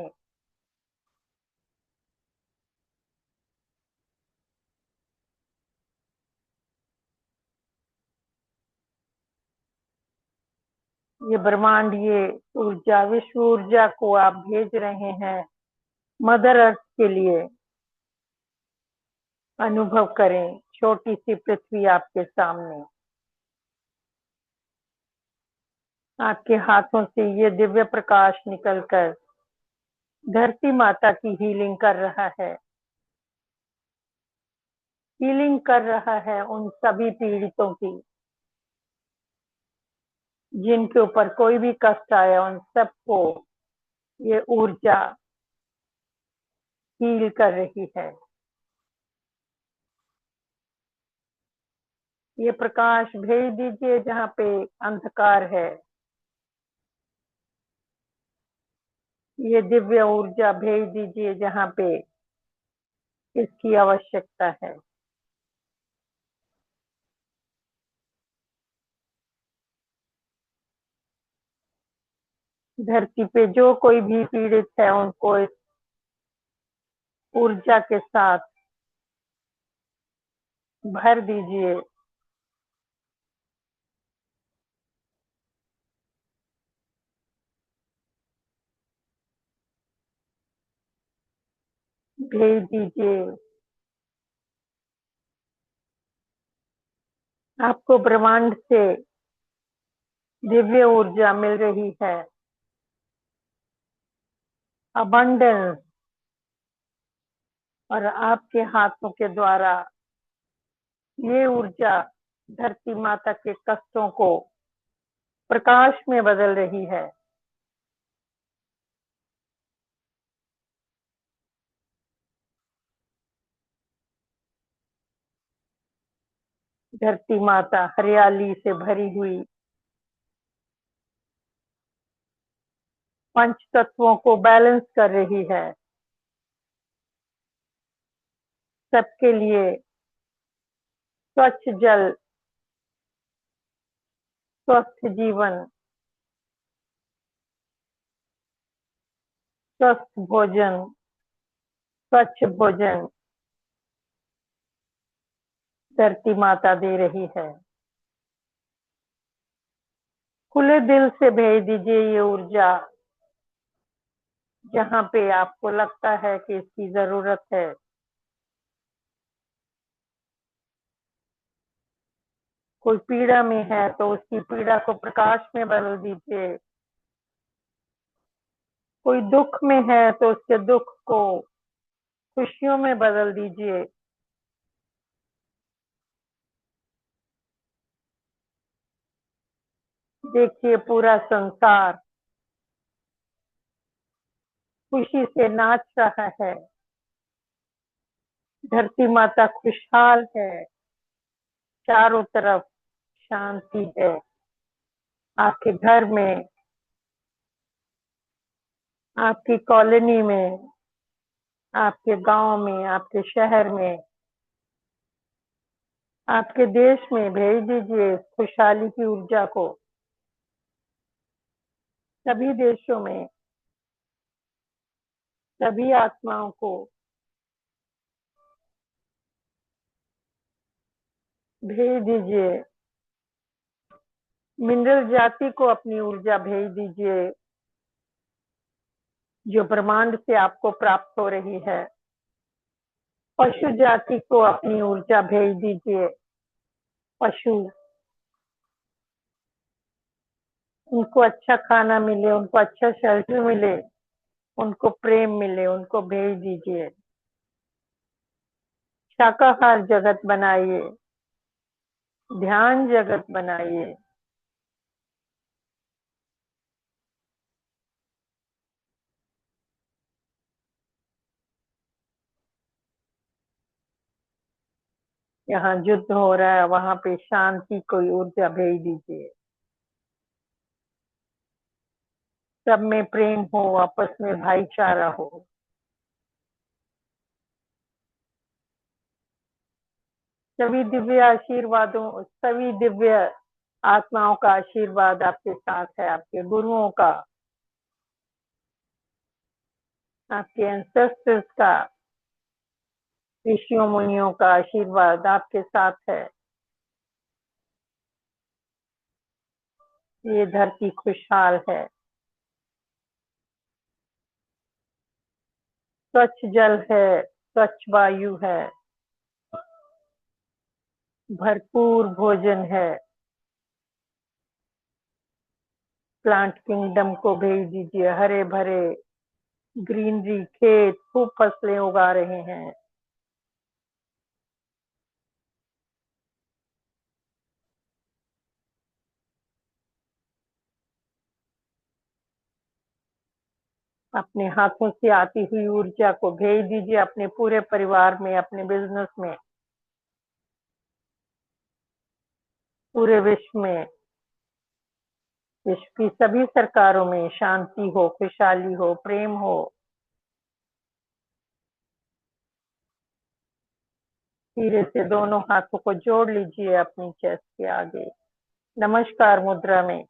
ये ब्रह्मांड, ये ऊर्जा, विश्व ऊर्जा को आप भेज रहे हैं मदर अर्थ के लिए। अनुभव करें छोटी सी पृथ्वी आपके सामने, आपके हाथों से ये दिव्य प्रकाश निकलकर धरती माता की हीलिंग कर रहा है, हीलिंग कर रहा है उन सभी पीड़ितों की जिनके ऊपर कोई भी कष्ट आया, उन सबको ये ऊर्जा हील कर रही है। ये प्रकाश भेज दीजिए जहाँ पे अंधकार है, ये दिव्य ऊर्जा भेज दीजिए जहाँ पे इसकी आवश्यकता है। धरती पे जो कोई भी पीड़ित है उनको इस ऊर्जा के साथ भर दीजिए। भेज दीजिए। आपको ब्रह्मांड से दिव्य ऊर्जा मिल रही है, अबंडेंस, और आपके हाथों के द्वारा ये ऊर्जा धरती माता के कष्टों को प्रकाश में बदल रही है। धरती माता हरियाली से भरी हुई पंच तत्वों को बैलेंस कर रही है। सबके लिए स्वच्छ जल, स्वस्थ जीवन, स्वस्थ भोजन, स्वच्छ भोजन धरती माता दे रही है। खुले दिल से भेज दीजिए ये ऊर्जा जहाँ पे आपको लगता है कि इसकी जरूरत है। कोई पीड़ा में है तो उसकी पीड़ा को प्रकाश में बदल दीजिए, कोई दुख में है तो उसके दुख को खुशियों में बदल दीजिए। देखिए पूरा संसार खुशी से नाच रहा है, धरती माता खुशहाल है, चारों तरफ शांति है। आपके घर में, आपकी कॉलोनी में, आपके गांव में, आपके शहर में, आपके देश में भेज दीजिए खुशहाली की ऊर्जा को। सभी देशों में सभी आत्माओं को भेज दीजिए। मिनरल जाति को अपनी ऊर्जा भेज दीजिए जो ब्रह्मांड से आपको प्राप्त हो रही है। पशु जाति को अपनी ऊर्जा भेज दीजिए। पशु, उनको अच्छा खाना मिले, उनको अच्छा शेल्टर मिले, उनको प्रेम मिले, उनको भेज दीजिए। शाकाहार जगत बनाइए, ध्यान जगत बनाइए। यहाँ युद्ध हो रहा है, वहां पे शांति कोई ऊर्जा भेज दीजिए। सब में प्रेम हो, आपस में भाईचारा हो। सभी दिव्य आशीर्वादों, सभी दिव्य आत्माओं का आशीर्वाद आपके साथ है। आपके गुरुओं का, आपके एंसेस्टर्स का, ऋषियों मुनियों का आशीर्वाद आपके साथ है। ये धरती खुशहाल है। स्वच्छ जल है, स्वच्छ वायु है, भरपूर भोजन है। प्लांट किंगडम को भेज दीजिए। हरे भरे ग्रीनरी, खेत, खूब फसलें उगा रहे हैं। अपने हाथों से आती हुई ऊर्जा को भेज दीजिए अपने पूरे परिवार में, अपने बिजनेस में, पूरे विश्व में। विश्व की सभी सरकारों में शांति हो, खुशहाली हो, प्रेम हो। धीरे से दोनों हाथों को जोड़ लीजिए अपनी चेस्ट के आगे, नमस्कार मुद्रा में।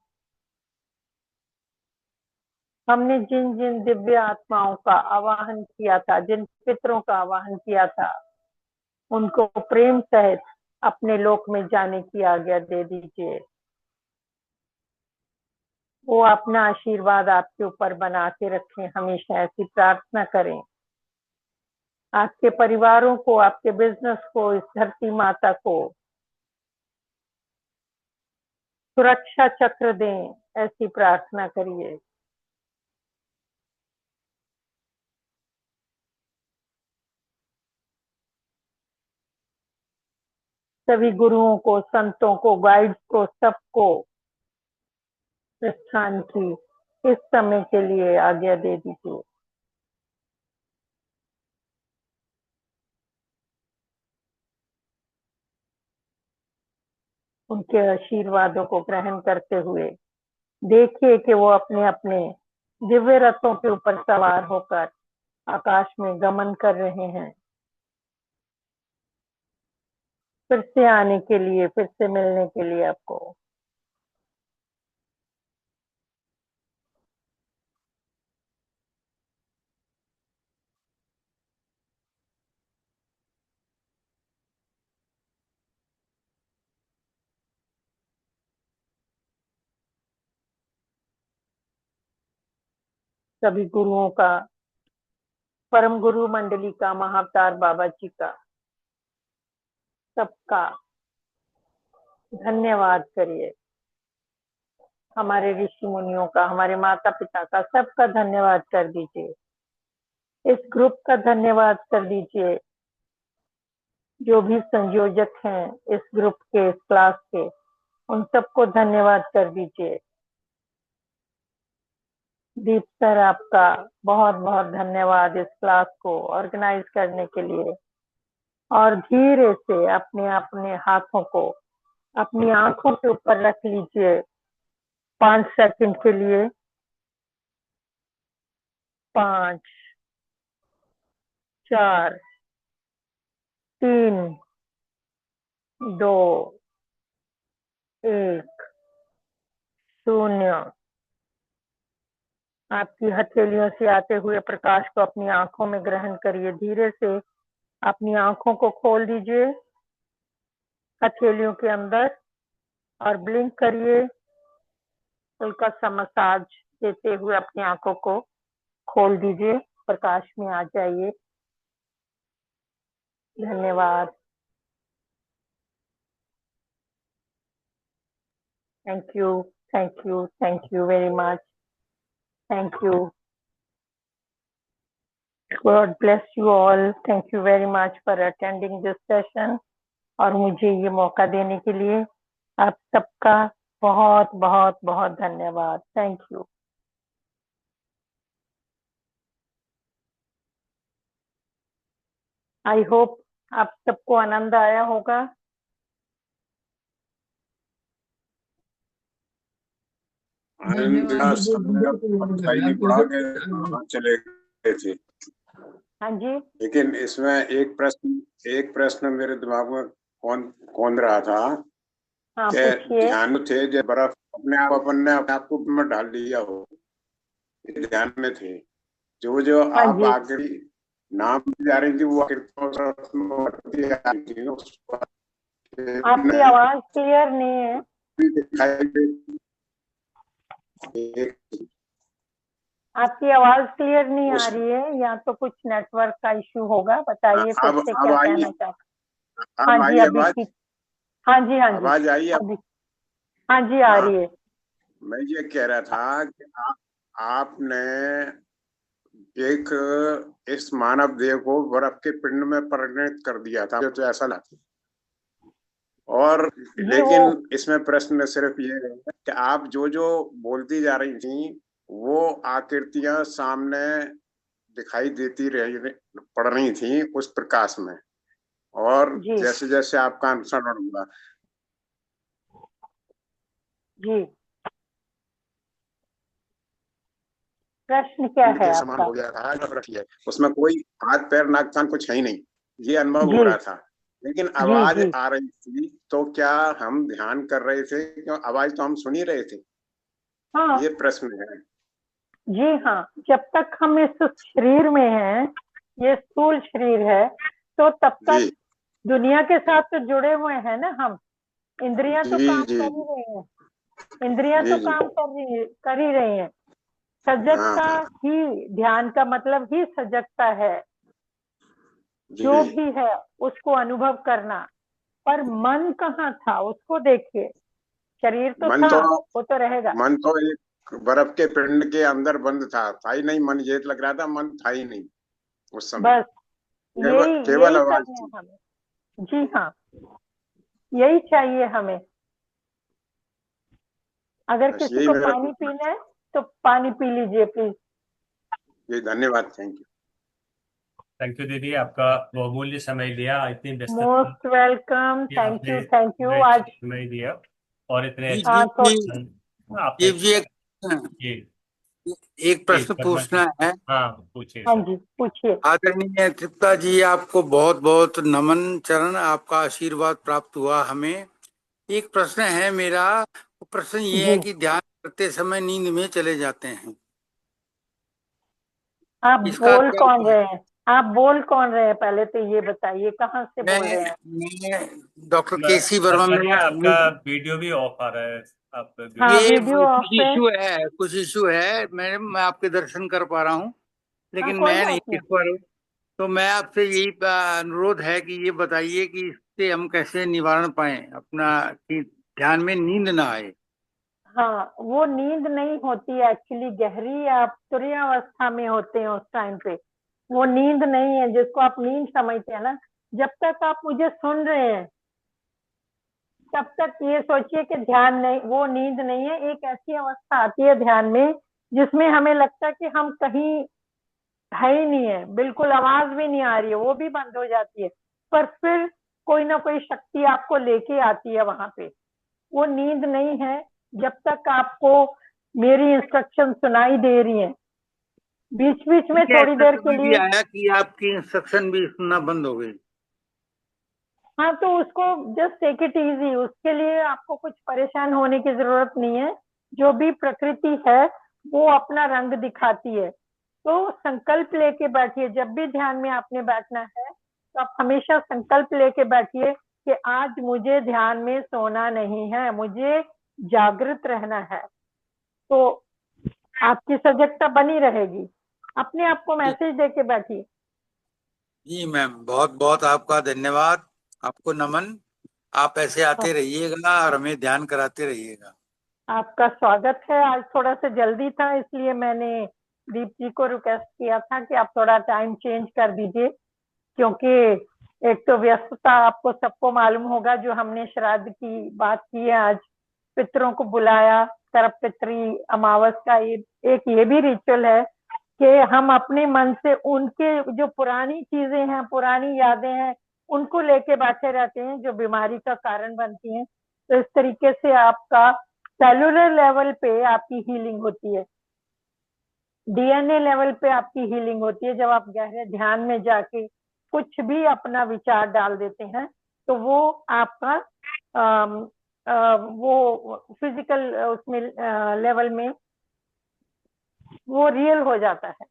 हमने जिन जिन दिव्य आत्माओं का आवाहन किया था, जिन पितरों का आवाहन किया था, उनको प्रेम सहित अपने लोक में जाने की आज्ञा दे दीजिए। वो अपना आशीर्वाद आपके ऊपर बना के रखें, हमेशा ऐसी प्रार्थना करें। आपके परिवारों को, आपके बिजनेस को, इस धरती माता को सुरक्षा चक्र दें, ऐसी प्रार्थना करिए। सभी गुरुओं को, संतों को, गाइड्स को, सबको प्रस्थान की इस समय के लिए आज्ञा दे दीजिए। उनके आशीर्वादों को ग्रहण करते हुए देखिए कि वो अपने अपने दिव्य रथों के ऊपर सवार होकर आकाश में गमन कर रहे हैं, फिर से आने के लिए, फिर से मिलने के लिए आपको। सभी गुरुओं का, परम गुरु मंडली का, महाअवतार बाबा जी का, सबका धन्यवाद करिए। हमारे ऋषि मुनियों का, हमारे माता पिता का, सबका धन्यवाद कर दीजिए। इस ग्रुप का धन्यवाद कर दीजिए। जो भी संयोजक हैं इस ग्रुप के, इस क्लास के, उन सबको धन्यवाद कर दीजिए। दीप सर, आपका बहुत बहुत धन्यवाद इस क्लास को ऑर्गेनाइज करने के लिए। और धीरे से अपने अपने हाथों को अपनी आंखों के ऊपर रख लीजिए 5 सेकंड के लिए। 5, 4, 3, 2, 1, 0। आपकी हथेलियों से आते हुए प्रकाश को अपनी आंखों में ग्रहण करिए। धीरे से अपनी आंखों को खोल दीजिए हथेलियों के अंदर और ब्लिंक करिए। हल्का सा मसाज देते हुए अपनी आंखों को खोल दीजिए, प्रकाश में आ जाइए। धन्यवाद। Thank you, thank you, thank you very much. Thank you. God bless you all. Thank you very much for attending this session और मुझे ये मौका देने के लिए आप सबका बहुत बहुत बहुत धन्यवाद। Thank you. आई होप आप सबको आनंद आया होगा। आनंद का समय पता ही नहीं पड़ा कि कहाँ चले गए थे। हाँ जी, लेकिन इसमें एक प्रश्न मेरे दिमाग में कौन रहा था हाँ कि पूछिए। ध्यान में थे जो बर्फ अपने आप को में डाल लिया हो, ये ध्यान में थे। जो जो हाँ आप जी, आखिरी नाम जा रही थी वो आखिरी आपकी आवाज क्लियर नहीं है। दिखाई आपकी आवाज क्लियर नहीं आ रही है, या तो कुछ नेटवर्क का इश्यू होगा। बताइए फिर से अब क्या आई कहना चाहते। हाँ अब जी, आई अभी आवाज ठीक। हाँ जी, हाँ जी, आवाज आई। अभी हाँ जी आ हाँ, रही है। मैं ये कह रहा था कि आपने एक इस मानव देह को बर्फ के पिंड में परिणत कर दिया था, तो ऐसा लगता। और जी वो लेकिन इसमें प्रश्न सिर्फ ये है कि आप जो जो बोलती जा रही थी वो आकृतियां सामने दिखाई देती रही पड़ रही थी उस प्रकाश में, और जी जैसे जैसे आपका अनुसरण हुआ जी, प्रश्न क्या पिंड है के समान आपका। हो गया था, रखी है उसमें कोई हाथ पैर नाक कान कुछ है ही नहीं, ये अनुभव हो जी रहा था। लेकिन जी आवाज जी आ रही थी, तो क्या हम ध्यान कर रहे थे? क्यों आवाज तो हम सुन ही रहे थे, हाँ ये प्रश्न है। जी हाँ, जब तक हम इस शरीर में हैं, ये स्थूल शरीर है, तो तब तक जी दुनिया के साथ तो जुड़े हुए हैं ना हम। इंद्रियां तो जी काम जी कर ही रही हैं। इंद्रियां तो जी जी। काम कर ही रही हैं। हाँ सजगता हाँ ही, ध्यान का मतलब ही सजगता है। जी जो भी है उसको अनुभव करना। पर मन कहाँ था, उसको देखिए। शरीर तो मन था, तो वो तो रहेगा। मन तो एक बर्फ के पिंड के अंदर बंद था ही नहीं। मन ये लग रहा था मन था ही नहीं उस समय, बस केवल यही केवल यही आवाज करना है थी। हमें। जी हाँ, यही चाहिए हमें। अगर बस किसी यही को मेरा पानी पीना है तो पानी पी लीजिए प्लीज। ये धन्यवाद, थैंक थैंक यू दीदी, आपका बहुमूल्य समय दिया, इतनी व्यस्तता मोस्ट वेलकम। कि थैंक आपने यू, थैंक यू। हमें आज समय दिया और इतने जी अच्छे जी हाँ तो जी आपने जी जी, जी एक जी प्रश्न फरमाइए। पूछना है। हाँ पूछिए हाँ सर। जी पूछिए। आदरणीय तृप्ता जी, आपको बहुत बहुत नमन चरण, आपका आशीर्वाद प्राप्त हुआ हमें। एक प्रश्न है मेरा। प्रश्न ये है जी, कि ध्यान करते समय नींद में चले जाते हैं, आप इसका बोल क्या कौन उपाय? रहे हैं? आप बोल कौन रहे हैं, पहले तो ये बताइए, कहाँ से मैं बोल रहे हैं? मैं डॉक्टर केसी वर्मा, आचार्य मैं आपका वीडियो भी ऑफ आ रहा है, आप हाँ, वीडियो ये वीडियो कुछ ऑफ है। इशू है, कुछ इशू है मैडम। मैं आपके दर्शन कर पा रहा हूँ हाँ, लेकिन कोई मैं नहीं बात नहीं। देख पा रहा हूँ। तो मैं आपसे यही अनुरोध है कि ये बताइए कि इससे हम कैसे निवारण पाए अपना, कि ध्यान में नींद ना आए। हाँ, वो नींद नहीं होती एक्चुअली, गहरी आप तुरीयावस्था में होते हैं उस टाइम पे। वो नींद नहीं है जिसको आप नींद समझते हैं ना। जब तक आप मुझे सुन रहे हैं तब तक ये सोचिए कि ध्यान नहीं, वो नींद नहीं है। एक ऐसी अवस्था आती है ध्यान में जिसमें हमें लगता है कि हम कहीं है ही नहीं है, बिल्कुल आवाज भी नहीं आ रही है, वो भी बंद हो जाती है। पर फिर कोई ना कोई शक्ति आपको लेके आती है वहां पे। वो नींद नहीं है जब तक आपको मेरी इंस्ट्रक्शन सुनाई दे रही है। बीच बीच में ठीक है, थोड़ी ऐसा देर के समझ भी लिए। आया कि आपकी इंस्ट्रक्शन भी सुनना बंद हो गई। हाँ, तो उसको जस्ट टेक इट इजी, उसके लिए आपको कुछ परेशान होने की जरूरत नहीं है। जो भी प्रकृति है वो अपना रंग दिखाती है। तो संकल्प लेके बैठिए, जब भी ध्यान में आपने बैठना है तो आप हमेशा संकल्प लेके बैठिए कि आज मुझे ध्यान में सोना नहीं है, मुझे जागृत रहना है। तो आपकी सजगता बनी रहेगी। अपने आप को मैसेज देके बैठिए। जी मैम, बहुत बहुत आपका धन्यवाद, आपको नमन। आप ऐसे आते रहिएगा और हमें ध्यान कराते रहिएगा। आपका स्वागत है। आज थोड़ा सा जल्दी था, इसलिए मैंने दीप जी को रिक्वेस्ट किया था कि आप थोड़ा टाइम चेंज कर दीजिए, क्योंकि एक तो व्यस्तता आपको सबको मालूम होगा। जो हमने श्राद्ध की बात की है, आज पितरों को बुलाया, तरप पितरी अमावस का एक ये भी रिचुअल है कि हम अपने मन से उनके जो पुरानी चीजें हैं, पुरानी यादें हैं, उनको लेके बैठे रहते हैं जो बीमारी का कारण बनती हैं। तो इस तरीके से आपका सेलुलर लेवल पे आपकी हीलिंग होती है, डीएनए लेवल पे आपकी हीलिंग होती है। जब आप गहरे ध्यान में जाके कुछ भी अपना विचार डाल देते हैं तो वो आपका वो फिजिकल उसमें लेवल में वो रियल हो जाता है।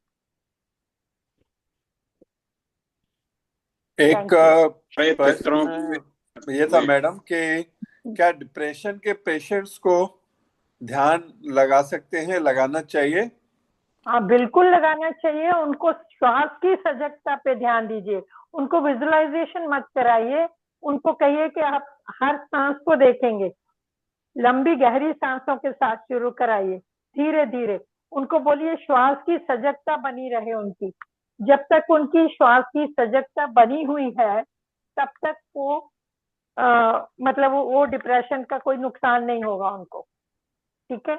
एक थैंक यू। पितरों प्रश्न ये था मैडम कि क्या डिप्रेशन के पेशेंट्स को ध्यान लगा सकते हैं, लगाना चाहिए? हाँ, बिल्कुल लगाना चाहिए। उनको श्वास की सजगता पे ध्यान दीजिए, उनको विजुअलाइजेशन मत कराइए। उनको कहिए कि आप हर सांस को देखेंगे, लंबी गहरी सांसों के साथ शुरू कराइए, धीरे धीरे। उनको बोलिए श्वास की सजगता बनी रहे उनकी। जब तक उनकी श्वास की सजगता बनी हुई है तब तक वो मतलब वो डिप्रेशन का कोई नुकसान नहीं होगा उनको। ठीक है।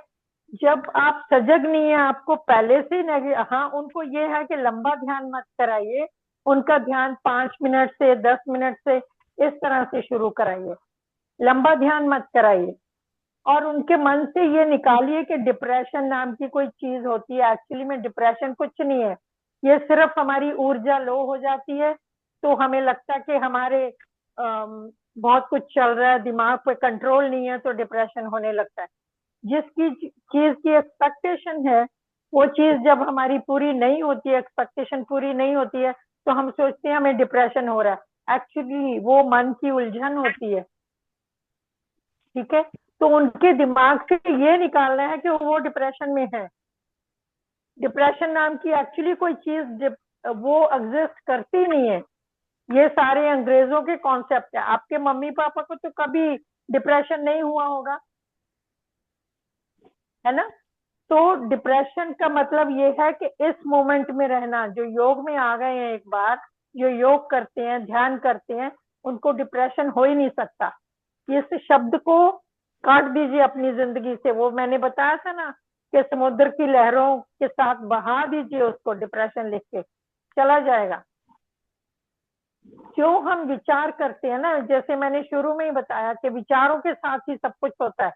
जब आप सजग नहीं है, आपको पहले से नहीं, हाँ उनको ये है कि लंबा ध्यान मत कराइए। उनका ध्यान 5 मिनट से 10 मिनट से इस तरह से शुरू कराइए, लंबा ध्यान मत कराइए। और उनके मन से ये निकालिए कि डिप्रेशन नाम की कोई चीज होती है। एक्चुअली में डिप्रेशन कुछ नहीं है, ये सिर्फ हमारी ऊर्जा लो हो जाती है। तो हमें लगता है कि हमारे बहुत कुछ चल रहा है, दिमाग पे कंट्रोल नहीं है, तो डिप्रेशन होने लगता है। जिसकी चीज की एक्सपेक्टेशन है, वो चीज जब हमारी पूरी नहीं होती है, एक्सपेक्टेशन पूरी नहीं होती है, तो हम सोचते हैं हमें डिप्रेशन हो रहा है। एक्चुअली वो मन की उलझन होती है। ठीक है। तो उनके दिमाग से ये निकालना है कि वो डिप्रेशन में है। डिप्रेशन नाम की एक्चुअली कोई चीज वो एग्जिस्ट करती नहीं है। ये सारे अंग्रेजों के कॉन्सेप्ट है। आपके मम्मी पापा को तो कभी डिप्रेशन नहीं हुआ होगा, है ना। तो डिप्रेशन का मतलब ये है कि इस मोमेंट में रहना। जो योग में आ गए हैं एक बार, जो योग करते हैं, ध्यान करते हैं, उनको डिप्रेशन हो ही नहीं सकता। इस शब्द को काट दीजिए अपनी जिंदगी से। वो मैंने बताया था ना कि समुद्र की लहरों के साथ बहा दीजिए उसको, डिप्रेशन लिख के चला जाएगा। जो हम विचार करते हैं ना, जैसे मैंने शुरू में ही बताया कि विचारों के साथ ही सब कुछ होता है।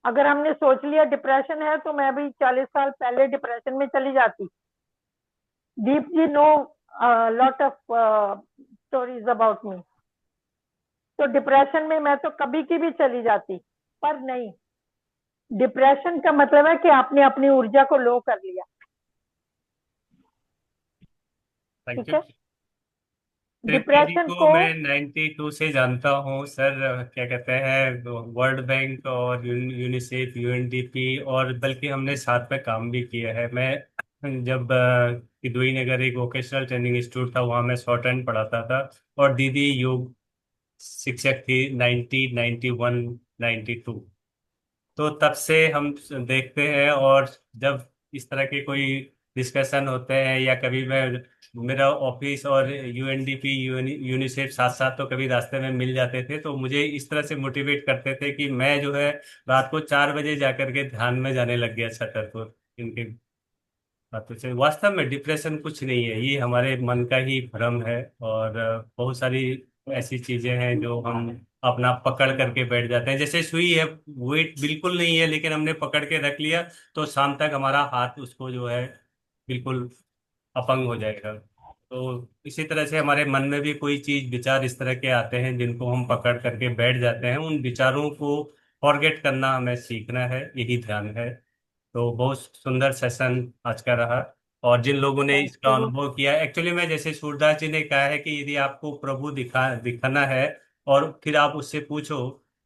अगर हमने सोच लिया डिप्रेशन है, तो मैं भी 40 साल पहले डिप्रेशन में चली जाती। Deep ji know lot of stories about me. तो डिप्रेशन में मैं तो कभी की भी चली जाती, पर नहीं। डिप्रेशन का मतलब है कि आपने अपनी ऊर्जा को लो कर लिया। थैंक ठीक यू। है। तृप्ति जी डिप्रेशन को को मैं 92 से जानता हूँ सर। क्या कहते हैं, वर्ल्ड बैंक और यूनिसेफ, यूएनडीपी, और बल्कि हमने साथ में काम भी किया है। मैं जब किदवई नगर एक वोकेशनल ट्रेनिंग इंस्टीट्यूट था, वहाँ मैं शॉर्ट हैंड पढ़ाता था। और दीदी योग शिक्षक थी 1991 92। तो तब से हम देखते हैं। और जब इस तरह के कोई डिस्कशन होते हैं, या कभी मैं, मेरा ऑफिस और यूएनडीपी यूनिसेफ साथ साथ तो कभी रास्ते में मिल जाते थे, तो मुझे इस तरह से मोटिवेट करते थे कि मैं जो है रात को 4 बजे जाकर के ध्यान में जाने लग गया छतरपुर। इनके बातों से वास्तव में डिप्रेशन कुछ नहीं है, ये हमारे मन का ही भ्रम है। और बहुत सारी ऐसी चीजें हैं जो हम अपना पकड़ करके बैठ जाते हैं। जैसे सुई है, वेट बिल्कुल नहीं है, लेकिन हमने पकड़ के रख लिया, तो शाम तक हमारा हाथ उसको जो है बिल्कुल अपंग हो जाएगा। तो इसी तरह से हमारे मन में भी कोई चीज, विचार इस तरह के आते हैं जिनको हम पकड़ करके बैठ जाते हैं। उन विचारों को फॉरगेट करना हमें सीखना है, यही ध्यान है। तो बहुत सुंदर सेशन आज का रहा। और जिन लोगों ने थैंक इसका यू। अनुभव किया, एक्चुअली में जैसे सूरदास जी ने कहा है कि यदि आपको प्रभु दिखाना है और फिर आप उससे पूछो,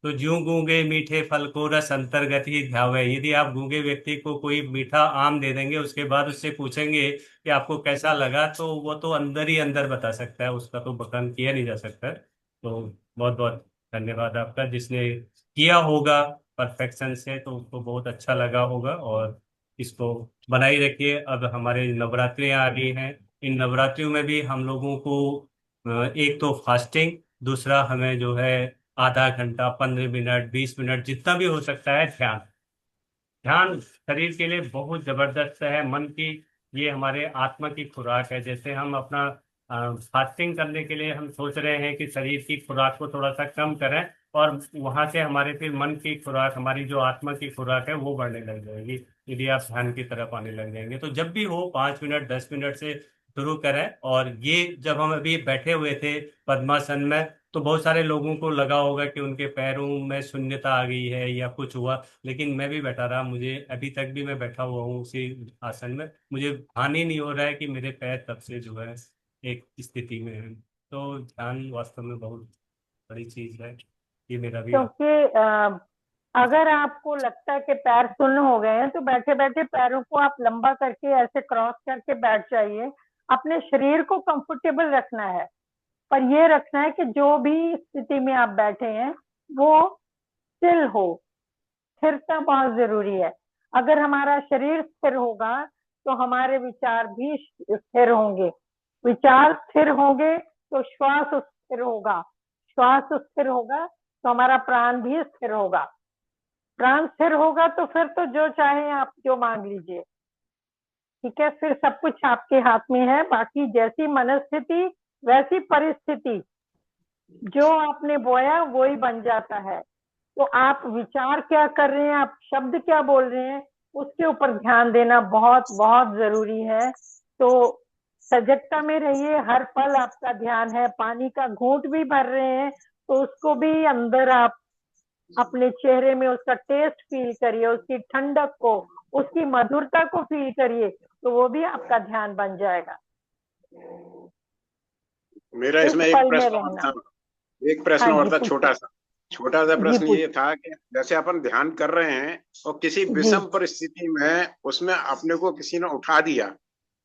तो ज्यों गूंगे मीठे फल को रस अंतर्गत ही ध्यावे। यदि आप गूंगे व्यक्ति को कोई मीठा आम दे देंगे, उसके बाद उससे पूछेंगे कि आपको कैसा लगा, तो वो तो अंदर ही अंदर बता सकता है, उसका तो बखान किया नहीं जा सकता। तो बहुत बहुत धन्यवाद आपका। जिसने किया होगा परफेक्शन से तो उसको बहुत अच्छा लगा होगा, और इसको बनाए रखिए। अब हमारे नवरात्रि आ रही हैं, इन नवरात्रियों में भी हम लोगों को एक तो फास्टिंग, दूसरा हमें जो है आधा घंटा, 15 मिनट, 20 मिनट, जितना भी हो सकता है ध्यान। ध्यान शरीर के लिए बहुत जबरदस्त है, मन की, ये हमारे आत्मा की खुराक है। जैसे हम अपना फास्टिंग करने के लिए हम सोच रहे हैं कि शरीर की खुराक को थोड़ा सा कम करें, और वहां से हमारे फिर मन की खुराक, हमारी जो आत्मा की खुराक है वो बढ़ने लग जाएगी यदि आप ध्यान की तरफ आने लग जाएंगे। तो जब भी हो 5 मिनट, 10 मिनट से शुरू करें। और ये जब हम अभी बैठे हुए थे पद्मासन में, तो बहुत सारे लोगों को लगा होगा कि उनके पैरों में शून्यता आ गई है या कुछ हुआ, लेकिन मैं भी बैठा रहा। मुझे अभी तक भी मैं बैठा हुआ हूँ उसी आसन में, मुझे ध्यान ही नहीं हो रहा है कि मेरे पैर तब से जो है एक स्थिति में है। तो ध्यान वास्तव में बहुत बड़ी चीज है, ये मेरा भी क्योंकि अगर आपको लगता है कि पैर सुन्न हो गए हैं तो बैठे बैठे पैरों को आप लंबा करके ऐसे क्रॉस करके बैठ जाइए। अपने शरीर को कंफर्टेबल रखना है, पर ये रखना है कि जो भी स्थिति में आप बैठे हैं वो स्थिर हो। स्थिरता बहुत जरूरी है। अगर हमारा शरीर स्थिर होगा तो हमारे विचार भी स्थिर होंगे। विचार स्थिर होंगे तो श्वास स्थिर होगा। श्वास स्थिर होगा तो हमारा प्राण भी स्थिर होगा। प्राण स्थिर होगा तो फिर तो जो चाहे आप जो मांग लीजिए। ठीक है, फिर सब कुछ आपके हाथ में है। बाकी जैसी मनस्थिति वैसी परिस्थिति, जो आपने बोया वो ही बन जाता है। तो आप विचार क्या कर रहे हैं, आप शब्द क्या बोल रहे हैं, उसके ऊपर ध्यान देना बहुत बहुत जरूरी है। तो सजगता में रहिए, हर पल आपका ध्यान है। पानी का घूंट भी भर रहे हैं तो उसको भी अंदर आप अपने चेहरे में उसका टेस्ट फील करिए, उसकी ठंडक को, उसकी मधुरता को फील करिए, तो वो भी आपका ध्यान बन जाएगा। मेरा इस इसमें एक पल में प्रश्न और रहना। था। एक प्रश्न हाँ और जी, था, पूछिए। छोटा सा जी प्रश्न ये पूछिए। था कि जैसे अपन ध्यान कर रहे हैं और किसी जी विषम परिस्थिति में उसमें अपने को किसी ने उठा दिया,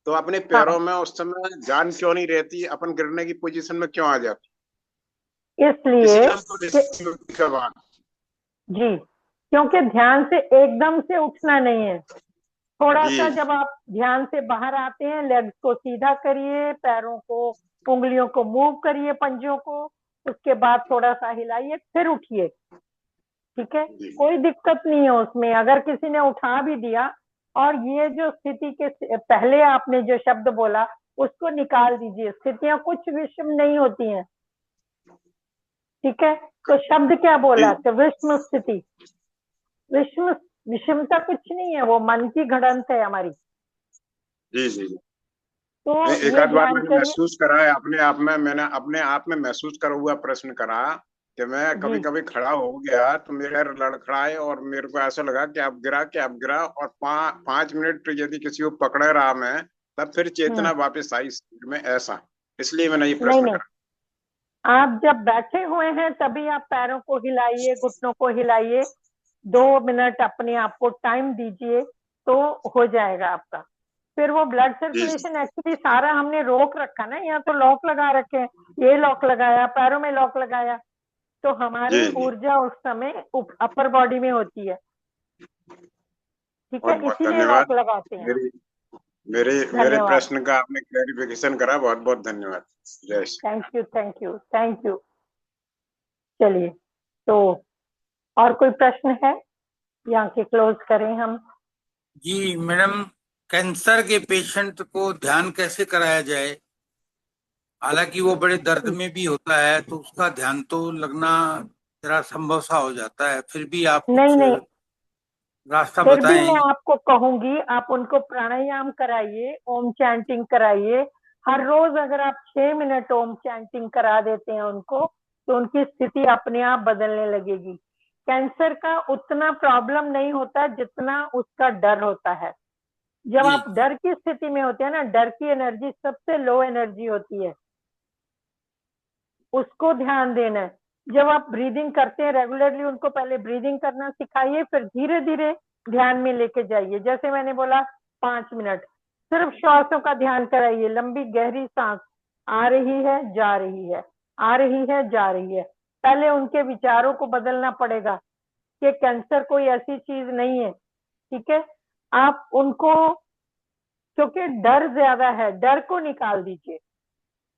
तो अपने हाँ, पैरों में उस समय जान क्यों नहीं रहती, अपन गिरने की पोजीशन में क्यों आ जाती किसी इसलिए विषम कि परिस्थिति के बाद? जी, क्योंकि ध्यान से एकदम से उठना नहीं है। थोड़ा सा जी जब आप ध्यान से बाहर आते हैं, लेग्स को सीधा करिए, पैरों को, उंगलियों को मूव करिए, पंजों को, उसके बाद थोड़ा सा हिलाइए, फिर उठिए। ठीक है, जी कोई दिक्कत नहीं है उसमें। अगर किसी ने उठा भी दिया और ये जो स्थिति के पहले आपने जो शब्द बोला उसको निकाल दीजिए। स्थितियां कुछ विषम नहीं होती हैं। ठीक है, तो शब्द क्या जी बोला कि विषम स्थिति। विषम, विषमता कुछ नहीं है, वो मन की घड़ंत है हमारी। जी जी जी। तो एक ये आध बार ध्यान मैंने करिए। महसूस करा है अपने आप में, मैंने अपने आप में महसूस करा हुआ प्रश्न करा कि मैं कभी जी कभी खड़ा हो गया तो मेरे पैर लड़खड़ाए और मेरे को ऐसा लगा कि अब गिरा, और 5 मिनट यदि किसी को पकड़े रहा मैं, तब फिर चेतना वापस आई शरीर में, ऐसा। इसलिए मैंने ये नहीं प्रश्न नहीं, करा। आप जब बैठे हुए हैं तभी आप पैरों को हिलाइए, घुटनों को हिलाइए। 2 मिनट अपने आप को टाइम दीजिए तो हो जाएगा आपका। फिर वो ब्लड जी सर्कुलेशन एक्चुअली सारा हमने रोक रखा ना, यहाँ तो लॉक लगा रखे हैं। ये लॉक लगाया, पैरों में लॉक लगाया, तो जी हमारी जी। ऊर्जा उस समय अपर बॉडी में होती है। ठीक है, बहुत बहुत इसीलिए धन्यवाद। लॉक लगाते हैं हम। मेरी मेरे मेरे धन्यवाद। प्रश्न का आपने क्लैरिफिकेशन करा, बहुत बहुत धन्यवाद। जय Shri. Thank you, thank you, thank you. चलिए, तो और कोई प्रश्न है? यहाँ के क्लोज करें हम। जी मैडम, कैंसर के पेशेंट को ध्यान कैसे कराया जाए? हालांकि वो बड़े दर्द में भी होता है तो उसका ध्यान तो लगना जरा संभव सा हो जाता है, फिर भी आप नहीं कुछ नहीं, रास्ता फिर भी मैं बताएं। आपको कहूंगी, आप उनको प्राणायाम कराइए, ओम चैंटिंग कराइए। हर रोज अगर आप 6 मिनट ओम चैंटिंग करा देते हैं उनको, तो उनकी स्थिति अपने आप बदलने लगेगी। कैंसर का उतना प्रॉब्लम नहीं होता जितना उसका डर होता है। जब जी आप डर की स्थिति में होते हैं ना, डर की एनर्जी सबसे लो एनर्जी होती है, उसको ध्यान देना है। जब आप ब्रीदिंग करते हैं रेगुलरली, उनको पहले ब्रीदिंग करना सिखाइए, फिर धीरे धीरे ध्यान में लेके जाइए। जैसे मैंने बोला 5 मिनट सिर्फ श्वासों का ध्यान कराइए, लंबी गहरी सांस आ रही है जा रही है, आ रही है जा रही है। पहले उनके विचारों को बदलना पड़ेगा कि कैंसर कोई ऐसी चीज नहीं है, ठीक है। आप उनको, क्योंकि डर ज्यादा है, डर को निकाल दीजिए।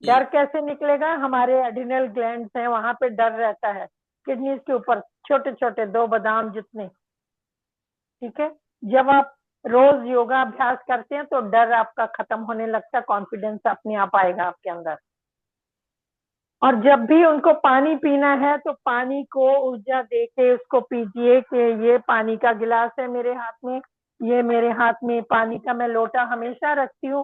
जी डर कैसे निकलेगा? हमारे एड्रिनल ग्लैंड्स हैं, वहां पे डर रहता है, किडनीज के ऊपर छोटे छोटे 2 बादाम जितने, ठीक है। जब आप रोज योगा अभ्यास करते हैं तो डर आपका खत्म होने लगता है, कॉन्फिडेंस अपने आप आएगा आपके अंदर। और जब भी उनको पानी पीना है तो पानी को ऊर्जा देके उसको पीजिए कि ये पानी का गिलास है मेरे हाथ में, ये मेरे हाथ में पानी का मैं लोटा हमेशा रखती हूँ।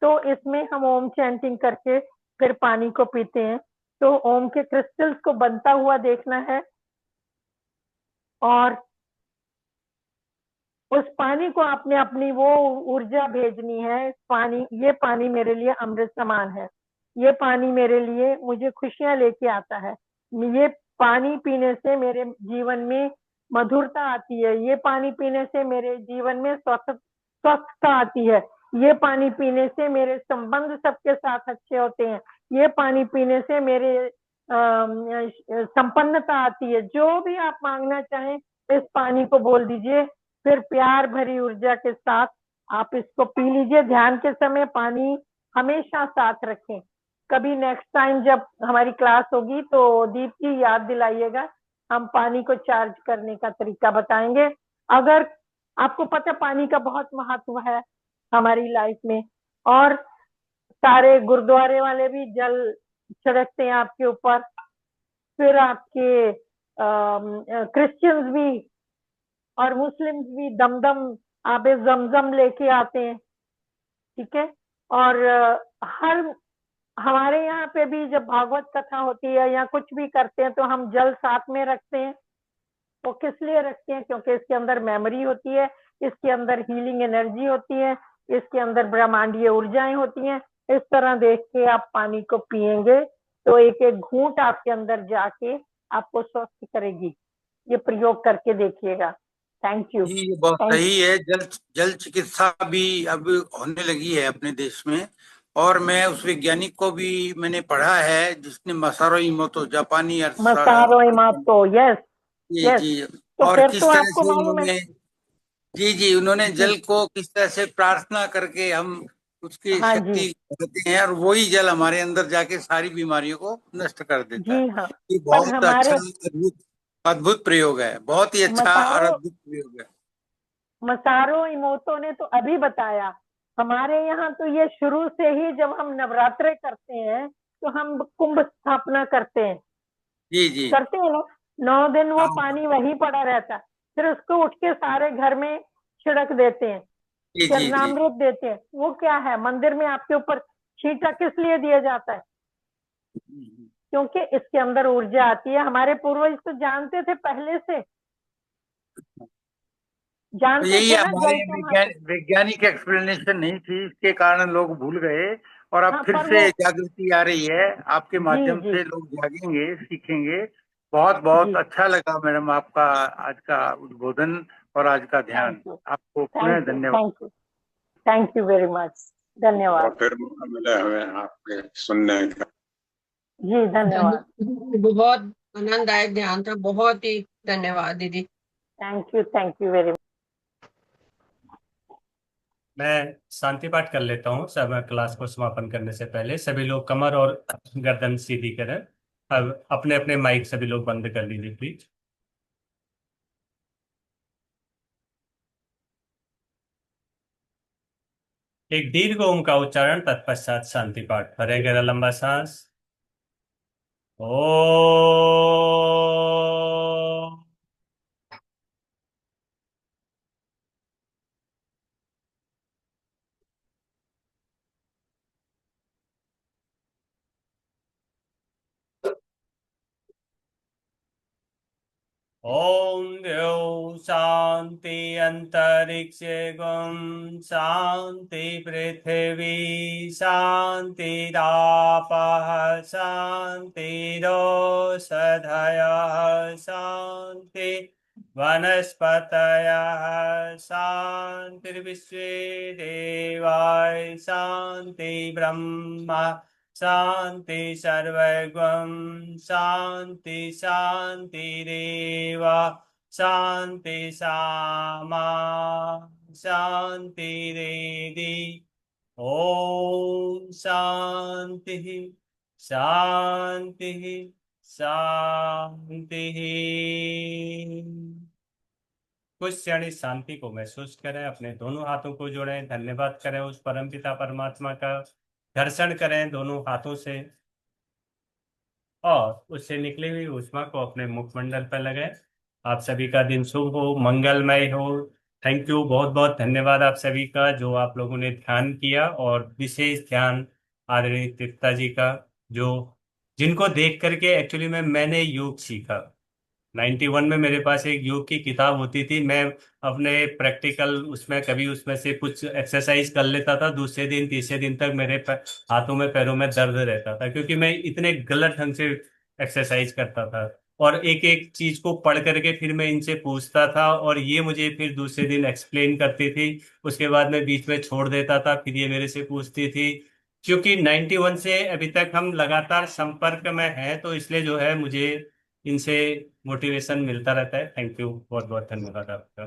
तो इसमें हम ओम चैंटिंग करके फिर पानी को पीते हैं। तो ओम के क्रिस्टल्स को बनता हुआ देखना है, और उस पानी को आपने अपनी वो ऊर्जा भेजनी है। पानी, ये पानी मेरे लिए अमृत समान है, ये पानी मेरे लिए मुझे खुशियां लेके आता है, ये पानी पीने से मेरे जीवन में मधुरता आती है, ये पानी पीने से मेरे जीवन में स्वस्थता आती है, ये पानी पीने से मेरे संबंध सबके साथ अच्छे होते हैं, ये पानी पीने से मेरे संपन्नता आती है। जो भी आप मांगना चाहें इस पानी को बोल दीजिए, फिर प्यार भरी ऊर्जा के साथ आप इसको पी लीजिए। ध्यान के समय पानी हमेशा साथ रखें। कभी नेक्स्ट टाइम जब हमारी क्लास होगी तो दीप की याद दिलाइएगा, हम पानी को चार्ज करने का तरीका बताएंगे। अगर आपको पता है पानी का बहुत महत्व है हमारी लाइफ में, और सारे गुरुद्वारे वाले भी जल छिड़कते हैं आपके ऊपर, फिर आपके क्रिश्चियंस भी और मुस्लिम्स भी दमदम आबे जमजम लेके आते हैं, ठीक है। और हर हमारे यहाँ पे भी जब भागवत कथा होती है या कुछ भी करते हैं तो हम जल साथ में रखते हैं। वो किस लिए रखते हैं? क्योंकि इसके अंदर मेमोरी होती है, इसके अंदर हीलिंग एनर्जी होती है, इसके अंदर ब्रह्मांडीय ऊर्जाएं होती हैं। इस तरह देख के आप पानी को पिएंगे तो एक एक घूंट आपके अंदर जाके आपको स्वस्थ करेगी। ये प्रयोग करके देखिएगा। Thank you. जी, ये बहुत थैंक सही है। जल जल चिकित्सा भी अब होने लगी है अपने देश में। और मैं उस वैज्ञानिक को भी मैंने पढ़ा है जिसने मसारो इमोतो जापानी मसारो इमातो, यस जी यस। जी। तो और फिर तो किस तरह आपको से मालूम है। उन्होंने, जी जी, उन्होंने जी जल को किस तरह से प्रार्थना करके हम उसकी हाँ जी, शक्ति करते हैं, और वही जल हमारे अंदर जाके सारी बीमारियों को नष्ट कर देता है। जी हाँ। ये पर बहुत अच्छा हमारे अद्भुत अद्भुत प्रयोग है, बहुत ही अच्छा और मसारो अद्भुत प्रयोग है। मसारो इमोतो ने तो अभी बताया। हमारे यहाँ तो ये शुरू से ही जब हम नवरात्रे करते हैं तो हम कुंभ स्थापना जी जी। करते हैं ना। 9 दिन वो हाँ, पानी वहीं पड़ा रहता है, फिर उसको उठ के सारे घर में छिड़क देते हैं, जी जी जी। चरणामृत देते हैं। वो क्या है? मंदिर में आपके ऊपर छींटा किस लिए दिया जाता है? क्योंकि इसके अंदर ऊर्जा आती है। हमारे पूर्वज तो जानते थे पहले से, तो जानते यही थे ना हमारे जल का महत्व। वैज्ञानिक एक्सप्लेनेशन नहीं थी, इसके कारण लोग भूल गए। और अब हाँ फिर पर से वो, जागृति आ रही है, आपके जी माध्यम जी से लोग जागेंगे, सीखेंगे। बहुत बहुत जी। अच्छा लगा मैडम आपका आज का उद्बोधन और आज का थैंक ध्यान। यू, आपको पुनः थैंक यू, धन्यवाद। Thank you, thank you very much. और धन्यवाद। फिर मौका मिला हमें आपके सुनने का। जी धन्यवाद। बहुत आनंददायक ध्यान था, बहुत ही धन्यवाद दीदी। Thank you very much. मैं शांति पाठ कर लेता हूँ सब क्लास को समापन करने से पहले। सभी लोग कमर और गर्दन सीधी करें। अब अपने अपने माइक सभी लोग बंद कर लीजिए प्लीज। एक दीर्घ ओम का उच्चारण, तत्पश्चात शांति पाठ। भरे गहरा लंबा सांस। ओ ओम द्यौ शांति अंतरिक्षे गम शांति पृथिवी शांतिरापः शांतिरोषधयः शांति वनस्पतयः शांतिर्विश्वे देवाय शांति ब्रह्मा शांति सर्वगम शांति शांतिरेव शांति सामा शांतिरेधि ओम शांति शांति शांति। कुछ क्षण इस शांति को महसूस करें, अपने दोनों हाथों को जोड़ें, धन्यवाद करें उस परमपिता परमात्मा का, घर्षण करें दोनों हाथों से और उससे निकली हुई ऊष्मा को अपने मुखमंडल पर लगाएं। आप सभी का दिन शुभ हो, मंगलमय हो। थैंक यू, बहुत बहुत धन्यवाद आप सभी का जो आप लोगों ने ध्यान किया, और विशेष ध्यान आदरणीय तृप्ता जी का, जो जिनको देख करके एक्चुअली मैंने योग सीखा। 91 में मेरे पास एक योग की किताब होती थी, मैं अपने प्रैक्टिकल उसमें कभी उसमें से कुछ एक्सरसाइज कर लेता था, दूसरे दिन तीसरे दिन तक मेरे हाथों में पैरों में दर्द रहता था, क्योंकि मैं इतने गलत ढंग से एक्सरसाइज करता था। और एक एक चीज को पढ़ करके फिर मैं इनसे पूछता था, और ये मुझे फिर दूसरे दिन एक्सप्लेन करती थी। उसके बाद मैं बीच में छोड़ देता था, फिर ये मेरे से पूछती थी। क्योंकि 91 से अभी तक हम लगातार संपर्क में हैं, तो इसलिए जो है मुझे इनसे मोटिवेशन मिलता रहता है। थैंक यू, बहुत बहुत धन्यवाद आपका।